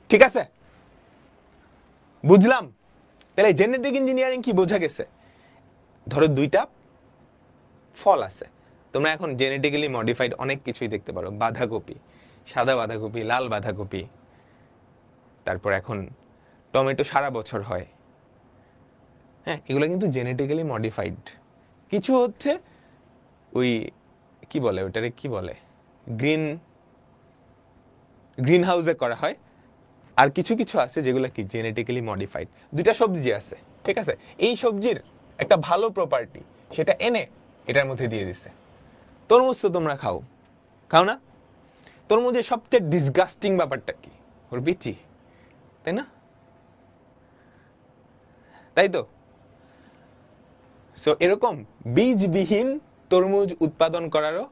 ঠিক আছে, বুঝলাম? তাহলে জেনেটিক ইঞ্জিনিয়ারিং কি বোঝা গেছে? ধরো দুইটা ফল আছে, তোমরা এখন জেনেটিক্যালি মডিফাইড অনেক কিছুই দেখতে পারো, বাঁধাকপি, সাদা বাঁধাকপি, লাল বাঁধাকপি, তারপর এখন টমেটো সারা বছর হয়। হ্যাঁ, এগুলো কিন্তু জেনেটিক্যালি মডিফাইড। কিছু হচ্ছে ওই কি বলে ওটারে, কি বলে, গ্রিন হাউসে করা হয়। আর কিছু কিছু আছে যেগুলো কি জেনেটিক্যালি মডিফাইড। দুইটা সবজি আছে, ঠিক আছে, এই সবজির একটা ভালো প্রপার্টি সেটা এনে এটার মধ্যে দিয়ে দিচ্ছে। তরমুজ তো তোমরা খাও, খাও না? তরমুজের সবচেয়ে ডিসগাস্টিং ব্যাপারটা কি? ওর বিচি, তাই না? তাই তো? সো এরকম বীজবিহীন তরমুজ উৎপাদন করারও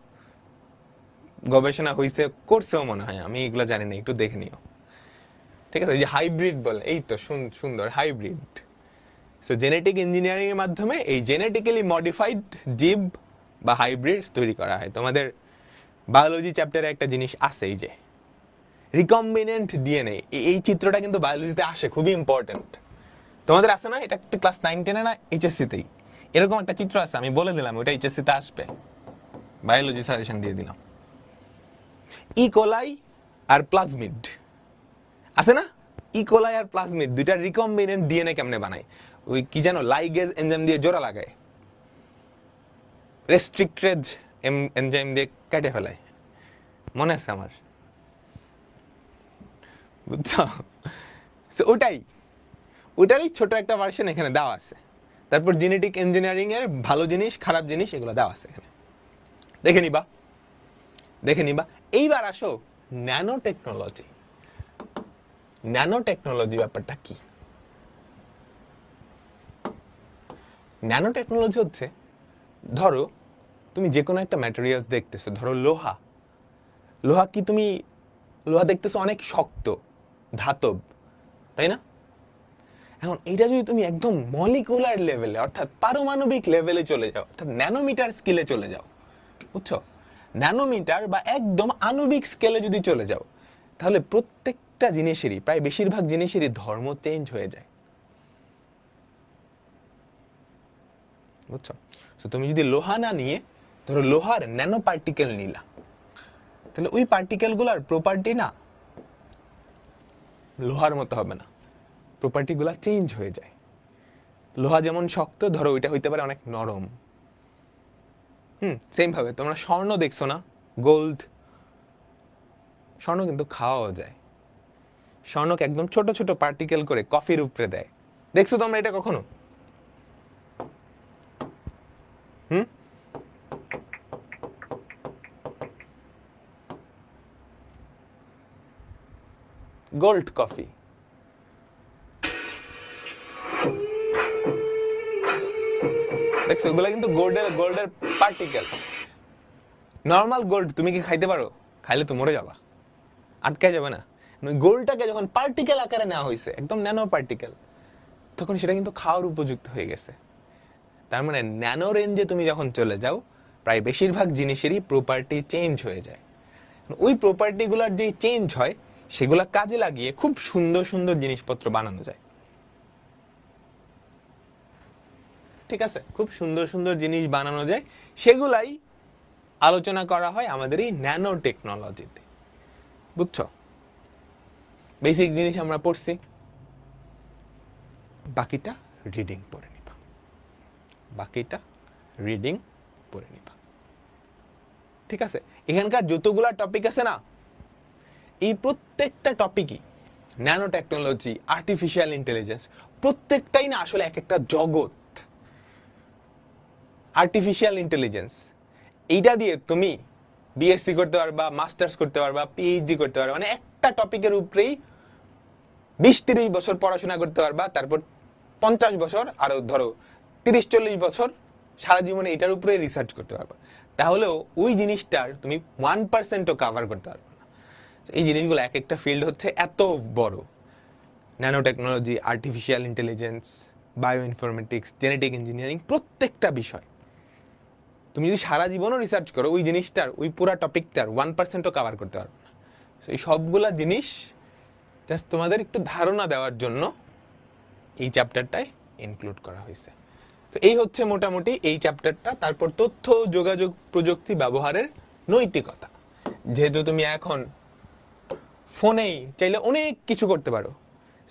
গবেষণা হয়েছে, করছেও মনে হয়, আমি এগুলো জানি না, একটু দেখে নিও। ঠিক আছে, এই যে হাইব্রিড বলে, এই তো সুন্দর হাইব্রিড। সো জেনেটিক ইঞ্জিনিয়ারিং এর মাধ্যমে এই জেনেটিক্যালি মডিফাইড জীব বা হাইব্রিড তৈরি করা হয়। তোমাদের বায়োলজি চ্যাপ্টারে একটা জিনিস আছে, এই যে রিকম্বিনেন্ট ডিএনএ, এই চিত্রটা কিন্তু বায়োলজিতে আসে, খুবই ইম্পর্টেন্ট। তোমাদের আছে না, এটা ক্লাস 9-10 না এইচএসসি-তেই এরকম একটা চিত্র আছে, আমি বলে দিলাম ওটা এইচএসসি-তে আসবে, বায়োলজি সাজেশন দিয়ে দিলাম। ইকোলাই আর প্লাজমিড আছে না, ইকোলাই আর প্লাজমিড দুইটা রিকম্বিনেন্ট ডিএনএ কেমনে বানায়, ওই কি জানো লাইগেজ এনজাইম দিয়ে জোড়া লাগায়, রেস্ট্রিক্টেড এনজাইম দিয়ে কেটে ফেলায়, মনে আছে আমার, বুঝছো? ওটারই ছোট একটা ভার্সন এখানে দেওয়া আছে। তারপর জেনেটিক ইঞ্জিনিয়ারিং এর ভালো জিনিস খারাপ জিনিস এগুলো দেওয়া আছে এখানে, দেখে নিবা। এইবার আসো ন্যানো টেকনোলজি। ন্যানো টেকনোলজি ব্যাপারটা কি? ন্যানো টেকনোলজি হচ্ছে, ধরো তুমি যে কোনো একটা ম্যাটেরিয়ালস দেখতেছো, ধরো লোহা কি তুমি লোহা দেখতেছো অনেক শক্ত ধাতব, তাই না? এখন এইটা যদি তুমি একদম মলিকুলার লেভেলে অর্থাৎ পারমাণবিক লেভেলে চলে যাও, অর্থাৎ ন্যানোমিটার স্কেলে চলে যাও, বুঝছো? ন্যানোমিটার বা একদম আণবিক স্কেলে যদি চলে যাও, তাহলে প্রত্যেকটা জিনিসেরই, প্রায় বেশিরভাগ জিনিসেরই ধর্ম চেঞ্জ হয়ে যায়, বুঝছো? তো তুমি যদি লোহা না নিয়ে ধরো লোহার ন্যানো পার্টিকেল নিলা, তাহলে ওই পার্টিকেলগুলোর প্রপার্টি না লোহার মতো হবে না, প্রপার্টিগুলো চেঞ্জ হয়ে যায়। লোহা যেমন শক্ত, ধরো ওইটা হইতে পারে অনেক নরম। সেম ভাবে তোমরা স্বর্ণ দেখছো না, গোল্ড, স্বর্ণ কিন্তু খাওয়াও যায়। স্বর্ণকে একদম ছোট ছোট পার্টিকেল করে কফির উপরে দেয়, দেখছো তোমরা এটা কখনো? গোল্ড কফি, দেখছো ওগুলা কিন্তু গোল্ডের পার্টিকেল। নর্মাল গোল্ড তুমি কি খাইতে পারো? খাইলে তো মরে যাবা, আটকে যাবে না। গোল্ডটাকে যখন পার্টিকেল আকারে নেওয়া হয়েছে, একদম ন্যানো পার্টিকেল, তখন সেটা কিন্তু খাওয়ার উপযুক্ত হয়ে গেছে। তার মানে ন্যানো রেঞ্জে তুমি যখন চলে যাও, প্রায় বেশিরভাগ জিনিসেরই প্রপার্টি চেঞ্জ হয়ে যায়। ওই প্রপার্টিগুলোর যে চেঞ্জ হয়, সেগুলা কাজে লাগিয়ে খুব সুন্দর সুন্দর জিনিসপত্র বানানো যায়। ঠিক আছে, খুব সুন্দর সুন্দর জিনিস বানানো যায়, সেগুলাই আলোচনা করা হয় আমাদের এই ন্যানো টেকনোলজিতে, বুঝছো? বেসিক জিনিস আমরা পড়ছি, বাকিটা রিডিং পড়ে নিবা, ঠিক আছে? এখানকার যতগুলা টপিক আছে না, এই প্রত্যেকটা টপিকই ন্যানো টেকনোলজি, আর্টিফিশিয়াল ইন্টেলিজেন্স, প্রত্যেকটাই না আসলে এক একটা জগৎ। আর্টিফিশিয়াল ইন্টেলিজেন্স, এইটা দিয়ে তুমি বিএসসি করতে পারবা, মাস্টার্স করতে পারবা, পিএইচডি করতে পারবা, মানে একটা টপিকের উপরেই 20-30 বছর পড়াশোনা করতে পারবা, তারপর 50 বছর, আরো ধরো 30-40 বছর সারা জীবনে এটার উপরে রিসার্চ করতে পারবা। তাহলেও ওই জিনিসটার তুমি 1%ও কাভার করতে পারবে না। এই জিনিসগুলো এক একটা ফিল্ড হচ্ছে এত বড়, nano technology, artificial intelligence, bio informatics, genetic engineering, প্রত্যেকটা বিষয় তুমি যদি সারা জীবনও রিসার্চ করো, ওই জিনিসটার, ওই পুরো টপিকটার 1%ও কাভার করতে পারবে না। এই সবগুলা জিনিস জাস্ট তোমাদের একটু ধারণা দেওয়ার জন্য এই চ্যাপ্টারটায় ইনক্লুড করা হয়েছে। তো এই হচ্ছে মোটামুটি এই চ্যাপ্টারটা। তারপর তথ্য যোগাযোগ প্রযুক্তি ব্যবহারের নৈতিকতা, যেহেতু তুমি এখন ফোনেই চাইলে অনেক কিছু করতে পারো,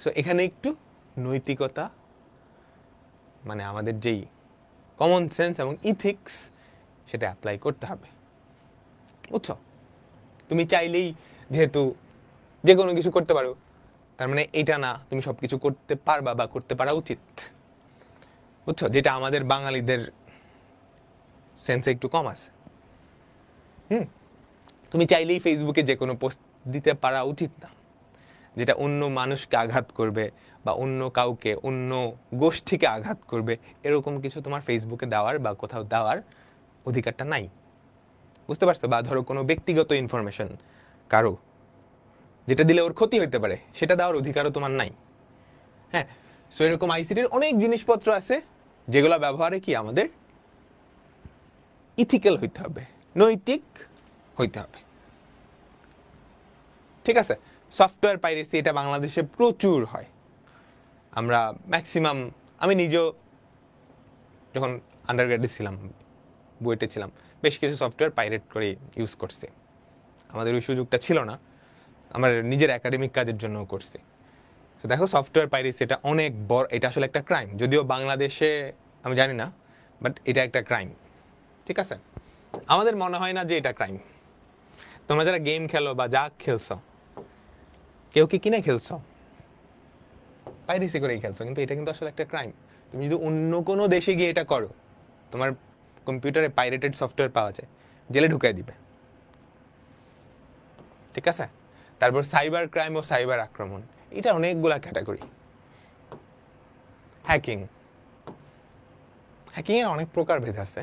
সো এখানে একটু নৈতিকতা, মানে আমাদের যেই কমন সেন্স এবং ইথিক্স, সেটা অ্যাপ্লাই করতে হবে, বুঝছো? তুমি চাইলেই যেহেতু যে কোনো কিছু করতে পারো, তার মানে এটা না তুমি সবকিছু করতে পারবা বা করতে পারা উচিত, বুঝছো? যেটা আমাদের বাঙালিদের সেন্সে একটু কম আছে। তুমি চাইলেই ফেসবুকে যে কোনো পোস্ট দিতে পারা উচিত না, যেটা অন্য মানুষকে আঘাত করবে বা অন্য কাউকে, অন্য গোষ্ঠীকে আঘাত করবে, এরকম কিছু তোমার ফেসবুকে দেওয়ার বা কোথাও দেওয়ার অধিকারটা নাই, বুঝতে পারছো? বা ধরো কোনো ব্যক্তিগত ইনফরমেশন কারো, যেটা দিলে ওর ক্ষতি হইতে পারে, সেটা দেওয়ার অধিকারও তোমার নাই। হ্যাঁ, সো এরকম আইসিটির অনেক জিনিসপত্র আছে যেগুলো ব্যবহারে কি আমাদের ইথিক্যাল হইতে হবে, নৈতিক হইতে হবে। ঠিক আছে? সফটওয়্যার পাইরেসি এটা বাংলাদেশে প্রচুর হয়। আমরা ম্যাক্সিমাম, আমি নিজেও যখন আন্ডারগ্রেডে ছিলাম, বুয়েটে ছিলাম, বেশ কিছু সফটওয়্যার পাইরেট করে ইউজ করছি। আমাদের ওই সুযোগটা ছিল না, আমার নিজের একাডেমিক কাজের জন্য করছি। তো দেখো, সফটওয়্যার পাইরেসি এটা অনেক বড়, এটা আসলে একটা ক্রাইম। যদিও বাংলাদেশে আমি জানি না, বাট এটা একটা ক্রাইম। ঠিক আছে? আমাদের মনে হয় না যে এটা ক্রাইম। তোমরা যারা গেম খেলো বা যা খেলছো, কেউ কি কিনে খেলছো? পাইরেসি করেই খেলছো, কিন্তু এটা কিন্তু আসলে একটা ক্রাইম। তুমি যদি অন্য কোনো দেশে গিয়ে এটা করো, তোমার কম্পিউটারে পাইরেটেড সফটওয়্যার পাওয়া যায়, জেলে ঢুকাই দিবে। ঠিক আছে? তারপর সাইবার ক্রাইম ও সাইবার আক্রমণ, এটা অনেকগুলা ক্যাটাগরি। হ্যাকিং, হ্যাকিং এর অনেক প্রকার ভেদ আছে।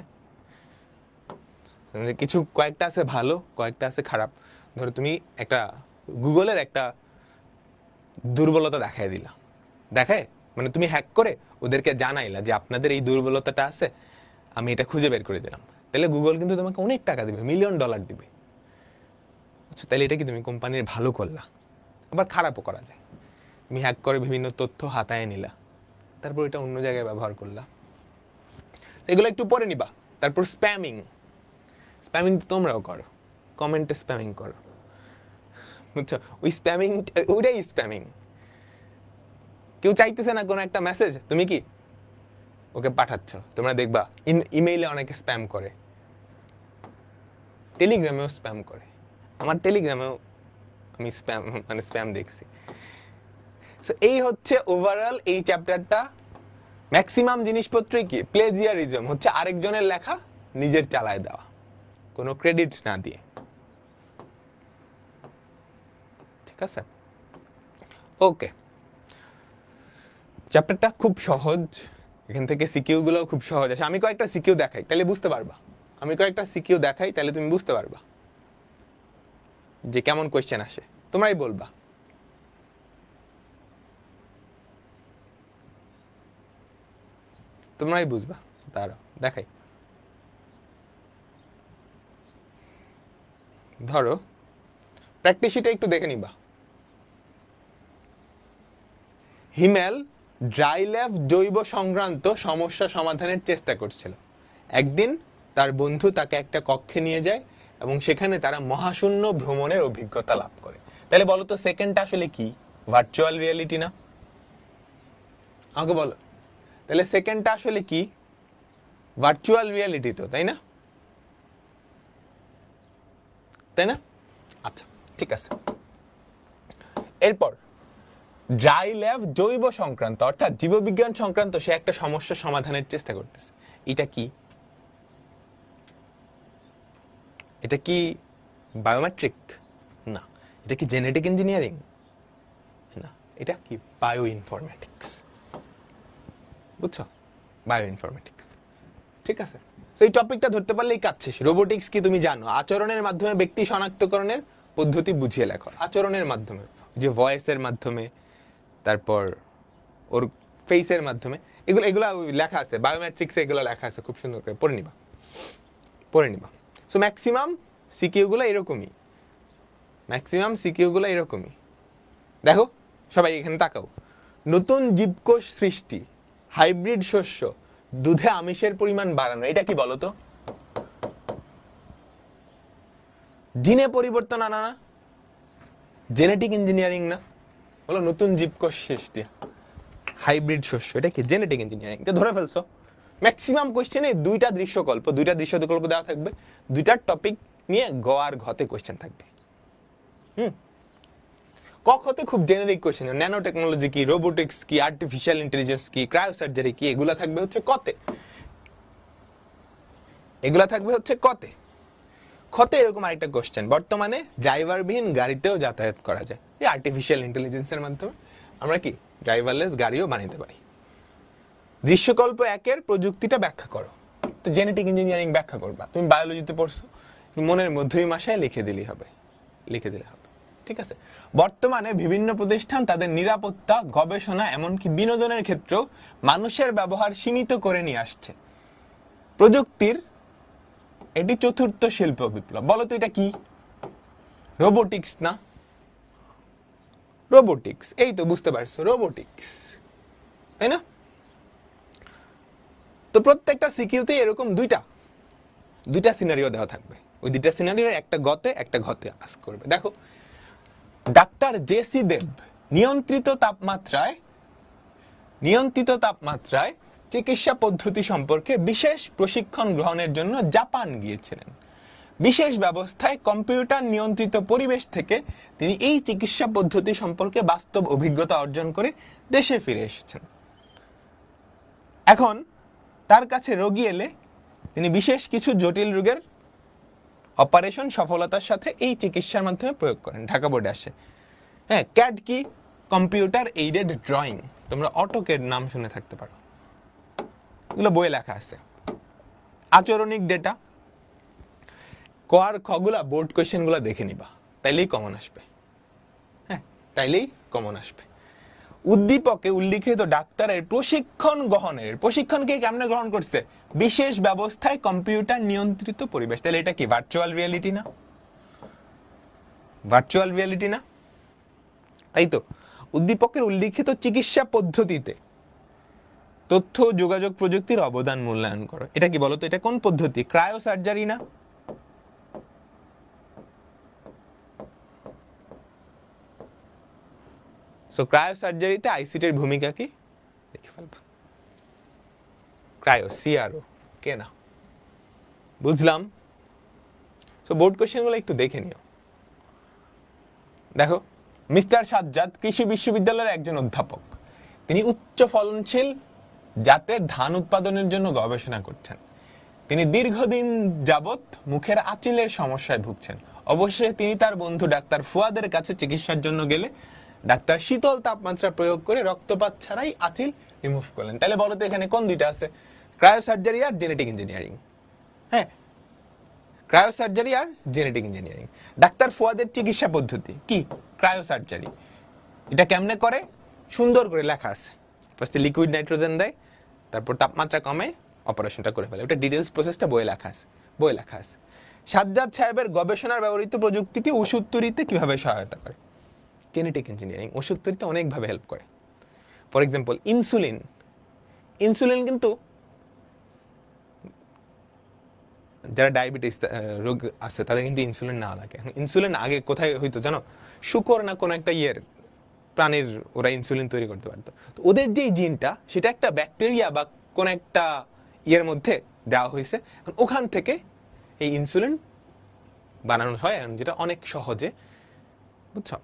কিছু কয়েকটা আছে ভালো, কয়েকটা আছে খারাপ। ধরো তুমি একটা গুগলের একটা দুর্বলতা দেখায় দিলা, দেখায় মানে তুমি হ্যাক করে ওদেরকে জানাইলা যে আপনাদের এই দুর্বলতাটা আছে, আমি এটা খুঁজে বের করে দিলাম, তাহলে গুগল কিন্তু তোমাকে অনেক টাকা দিবে, $1,000,000 দিবে। আচ্ছা, তাহলে এটা কি তুমি কোম্পানির ভালো করলা? আবার খারাপও করা যায়। তুমি হ্যাক করে বিভিন্ন তথ্য হাতায় নিলা, তারপর এটা অন্য জায়গায় ব্যবহার করলা, এগুলো একটু পরে নিবা। তারপর স্প্যামিং, স্প্যামিং তো তোমরাও করো, কমেন্টে স্প্যামিং করো, বুঝছো? ওই স্প্যামিং, ওইটাই স্প্যামিং। কেউ চাইতেছে না কোনো একটা মেসেজ, তুমি কি ওকে পাঠাচ্ছ। তোমরা দেখবা ইমেইলে অনেকে স্প্যাম করে, টেলিগ্রামেও স্প্যাম করে। আমার টেলিগ্রামেও আমি স্প্যাম দেখছি। সো এই হচ্ছে ওভারঅল এই চ্যাপ্টারটা। ম্যাক্সিমাম জিনিসপত্রই কি প্লেজিয়ারিজম, হচ্ছে আরেকজনের লেখা নিজের চালায় দেওয়া, কোনো ক্রেডিট না দিয়ে। ঠিক আছে? ওকে, চ্যাপ্টারটা খুব সহজ, এখান থেকে সিকিউ গুলো খুব সহজ আছে। আমি কয়েকটা সিকিউ দেখাই, তাহলে বুঝতে পারবা। আমি কয়েকটা সিকিউ দেখাই, তাহলে তুমি বুঝতে পারবা যে কেমন কোয়েশ্চেন আসে। তোমরাই বলবা। তোমরাই বুঝবা। দাঁড়াও দেখাই। ধরো প্র্যাকটিস শিটে একটু দেখে নিবা। হিমেল ড্রাই ল্যাব জৈব সংক্রান্ত সমস্যা সমাধানের চেষ্টা করছিল। একদিন তার বন্ধু তাকে একটা কক্ষে নিয়ে যায় এবং সেখানে তারা মহাশূন্য ভ্রমণের অভিজ্ঞতা লাভ করে। তাহলে বলো তো সেকেন্ডটা আসলে কি? ভার্চুয়াল রিয়েলিটি না? আমাকে বলো, তাহলে সেকেন্ডটা আসলে কি? ভার্চুয়াল রিয়েলিটি তো, তাই না? তাই না? আচ্ছা, ঠিক আছে। এরপর ড্রাই ল্যাব জৈব সংক্রান্ত, অর্থাৎ জীববিজ্ঞান সংক্রান্ত সে একটা সমস্যা সমাধানের চেষ্টা করতেছে। এটা কি? এটা কি বায়োমেট্রিক? না। এটা কি জেনেটিক ইঞ্জিনিয়ারিং? না। এটা কি বায়ো ইনফরমেটিক্স? বুঝছো? Bio informatics. ঠিক আছে? তো এই টপিকটা ধরতে পারলেই কাজ শেষ। রোবোটিক্স কি তুমি জানো? আচরণের মাধ্যমে ব্যক্তি শনাক্তকরণের পদ্ধতি বুঝিয়ে লেখো। আচরণের মাধ্যমে, যে ভয়েসের মাধ্যমে, তারপর ওর ফেসের মাধ্যমে, এগুলো লেখা আছে বায়োমেট্রিক্সে, এগুলো লেখা আছে, খুব সুন্দর করে পড়ে নিবা। সো ম্যাক্সিমাম সিকিউগুলো এরকমই, দেখো সবাই এখানে তাকাও। নতুন জীবকোষ সৃষ্টি, হাইব্রিড শস্য, দুধে আমিষের পরিমাণ বাড়ানো, এটা কি বলো তো? জিনে পরিবর্তন আনা না? জেনেটিক ইঞ্জিনিয়ারিং না? বলো, নতুন জীবকোষ সৃষ্টি, হাইব্রিড শস্য, এটা কি জেনেটিক ইঞ্জিনিয়ারিং? এটা ধরে ফেলছো। ম্যাক্সিমাম কোশ্চেনে দুইটা দৃশ্যকল্প দেওয়া থাকবে, দুইটার টপিক নিয়ে গ আর ঘতে কোশ্চেন থাকবে। ক খতে খুব জেনারিক কোশ্চেন, ন্যানো টেকনোলজি কি, রোবোটিক্স কি, আর্টিফিশিয়াল ইন্টেলিজেন্স কি, ক্রায়োসার্জারি কি, এগুলা থাকবে হচ্ছে কতে। খতে এরকম আরেকটা কোশ্চেন, বর্তমানে ড্রাইভারবিহীন গাড়িতেও যাতায়াত করা যায়, এই আর্টিফিশিয়াল ইন্টেলিজেন্সের মাধ্যমে আমরা কি ড্রাইভারলেস গাড়িও বানাতে পারি। দৃশ্যকল্প 1-এর প্রযুক্তিটা ব্যাখ্যা করো। তো জেনেটিক ইঞ্জিনিয়ারিং ব্যাখ্যা করবা। তুমি বায়োলজিতে পড়ছো, মনের মধ্যই মাসায় লিখে দিলে হবে। ঠিক আছে। বর্তমানে বিভিন্ন প্রতিষ্ঠান তাদের নিরাপত্তা, গবেষণা এমনকি বিনোদনের ক্ষেত্রেও মানুষের ব্যবহার সীমিত করে নিয়ে আসছে। প্রযুক্তির এটি চতুর্থ শিল্প বিপ্লব। বলো তো এটা কি? রোবোটিক্স না? রোবোটিক্স, এই তো বুঝতে পারছো, রোবোটিক্স, তাই না? তো প্রত্যেকটা সিকিউতে এরকম দুইটা সিনারিও দেওয়া থাকবে। ওই দুইটা সিনারিও একটা গতে একটা ঘতে আস্ক করবে। দেখো, ডাক্তার জেসি দেব নিয়ন্ত্রিত তাপমাত্রায় চিকিৎসা পদ্ধতি সম্পর্কে বিশেষ প্রশিক্ষণ গ্রহণের জন্য জাপান গিয়েছিলেন। বিশেষ ব্যবস্থায় কম্পিউটার নিয়ন্ত্রিত পরিবেশ থেকে তিনি এই চিকিৎসা পদ্ধতি সম্পর্কে বাস্তব অভিজ্ঞতা অর্জন করে দেশে ফিরে এসেছেন। এখন তার কাছে রোগী এলে তিনি বিশেষ কিছু জটিল রোগের অপারেশন সফলতার সাথে এই চিকিৎসার মাধ্যমে প্রয়োগ করেন। ঢাকা বোর্ডে আসে। হ্যাঁ, ক্যাড কি? Computer aided drawing. তোমরা অটোক্যাড নাম শুনে থাকতে পারো, এগুলো বইয়ে লেখা আছে। আচরণিক ডেটা, ক আর খ গুলা বোর্ড কোয়েশ্চেন গুলা দেখে নিবা, তাইলেই কমন আসবে। হ্যাঁ, তাইলেই কমন আসবে। উদ্দীপকে উল্লিখিত ডাক্তারের প্রশিক্ষণকে কেমনে গ্রহণ করছে? বিশেষ ব্যবস্থায় কম্পিউটার নিয়ন্ত্রিত পরিবেশ। তাহলে এটা কি ভার্চুয়াল রিয়ালিটি না? ভার্চুয়াল রিয়ালিটি না? তাই তো। উদ্দীপকের উল্লিখিত চিকিৎসা পদ্ধতিতে তথ্য যোগাযোগ প্রযুক্তির অবদান মূল্যায়ন করো। এটা কি বলতো? এটা কোন পদ্ধতি? ক্রায়ো সার্জারি না? সো ক্রায়ো সার্জারিতে আইসিটির ভূমিকা কি? দেখে ফেলবা। ক্রায়ো, সিআরও, কে না? বুঝলাম। সো বোর্ড কোশ্চেনগুলো একটু দেখে নিও। দেখো, মিস্টার সাজ্জাদ কৃষি বিশ্ববিদ্যালয়ের একজন অধ্যাপক। তিনি উচ্চ ফলনশীল জাতের ধান উৎপাদনের জন্য গবেষণা করছেন। তিনি দীর্ঘদিন যাবৎ মুখের আঁচিলের সমস্যায় ভুগছেন। অবশেষে তিনি তার বন্ধু ডাক্তার ফুয়াদের কাছে চিকিৎসার জন্য গেলে ডাক্তার শীতল তাপমাত্রা প্রয়োগ করে রক্তপাত ছাড়াই আঁচিল রিমুভ করলেন। তাহলে বলো তো এখানে কোন দুইটা আছে? ক্রায়ো সার্জারি আর জেনেটিক ইঞ্জিনিয়ারিং। হ্যাঁ, ক্রায়ো সার্জারি আর জেনেটিক ইঞ্জিনিয়ারিং। ডাক্তার ফুয়াদের চিকিৎসা পদ্ধতি কি? Cryo surgery. এটা কেমনে করে? সুন্দর করে লেখা আছে। ফার্স্টে লিকুইড নাইট্রোজেন দেয়, তারপর তাপমাত্রা কমে অপারেশনটা করে ফেলে। ওটা ডিটেলস প্রসেসটা বইয়ে লেখা আছে। সাজ্জাদ সাহেবের গবেষণার ব্যবহৃত প্রযুক্তিকে ওষুধ তৈরিতে কিভাবে সহায়তা করে? জেনেটিক ইঞ্জিনিয়ারিং ওষুধ তৈরিতে অনেকভাবে হেল্প করে। ফর এক্সাম্পল, ইনসুলিন কিন্তু যারা ডায়াবেটিস রোগ আছে তাদের কিন্তু ইনসুলিন না লাগে। ইনসুলিন আগে কোথায় হইতো জানো? শুকর না কোন একটা প্রাণীর ওরা ইনসুলিন তৈরি করতে পারতো। তো ওদের যে জিনটা, সেটা একটা ব্যাকটেরিয়া বা কোন একটা মধ্যে দেওয়া হয়েছে। ওখান থেকে এই ইনসুলিন বানানো হয়, যেটা অনেক সহজে, বুঝছো,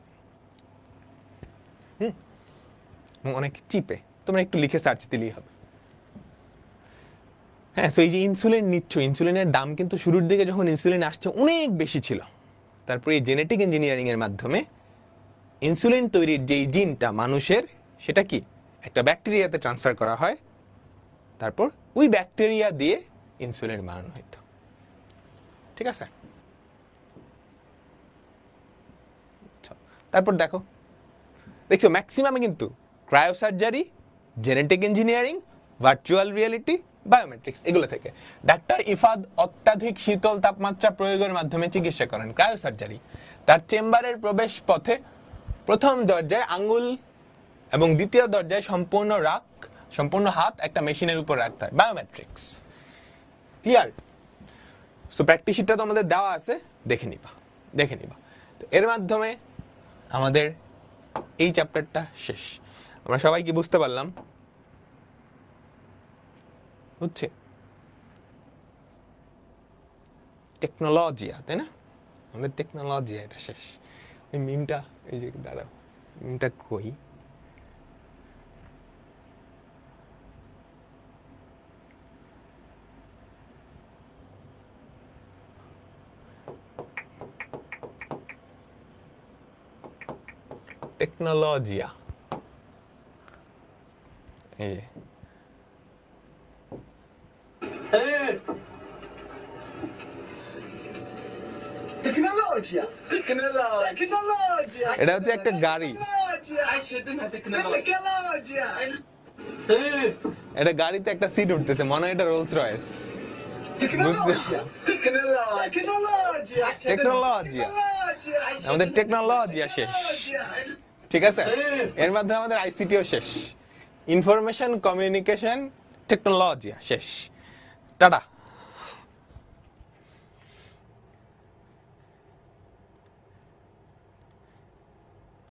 অনেক চিপে। তোমরা একটু লিখে সার্চ দিলেই হবে। হ্যাঁ, সো এই যে ইনসুলিন নিচ্ছ, ইনসুলিনের দাম কিন্তু শুরুর দিকে যখন ইনসুলিন আসছে অনেক বেশি ছিল। তারপরে এই জেনেটিক ইঞ্জিনিয়ারিং এর মাধ্যমে ইনসুলিন তৈরির যেই জিনটা মানুষের, সেটা কি একটা ব্যাকটেরিয়াতে ট্রান্সফার করা হয়। তারপর ওই ব্যাকটেরিয়া দিয়ে ইনসুলিন বানানো হইতো। ঠিক আছে? তারপর দেখছো ম্যাক্সিমামে কিন্তু cryo surgery, genetic engineering, virtual reality, biometrics, এগুলো থেকে। ডাক্তার ইফাদ অত্যাধিক শীতল তাপমাত্রা প্রয়োগের মাধ্যমে চিকিৎসা করেন। Cryo surgery. তার চেম্বারের প্রবেশ পথে প্রথম দরজায় আঙ্গুল এবং দ্বিতীয় দরজায় সম্পূর্ণ হাত একটা মেশিনের উপর রাখতে হয়। বায়োমেট্রিক্স। ক্লিয়ার? সো প্র্যাকটিস শিটটা তো আমাদের দেওয়া আছে, দেখে নিবা। তো এর মাধ্যমে আমাদের এই চ্যাপ্টারটা শেষ। আমরা সবাই কি বুঝতে পারলাম? বুঝছে? টেকনোলজিয়া, তাই না? আমাদের টেকনোলজিয়া এটা শেষ। এই মিমটা, এই যে দাঁড়াও, মিমটা কই? টেকনোলজিয়া, এই যে Tecnologia. Tecnologia. এটা হচ্ছে একটা গাড়ি, Tecnologia. এটা গাড়িতে একটা সিট উঠতেছে, মনে হয় এটা রোলস রয়েস। Tecnologia. Tecnologia. টেকনোলজিয়া, আমাদের টেকনোলজিয়া শেষ, ঠিক আছে? এর মাধ্যমে আমাদের আইসিটিও শেষ, ইনফরমেশন কমিউনিকেশন টেকনোলজিয়া শেষ। টাটা।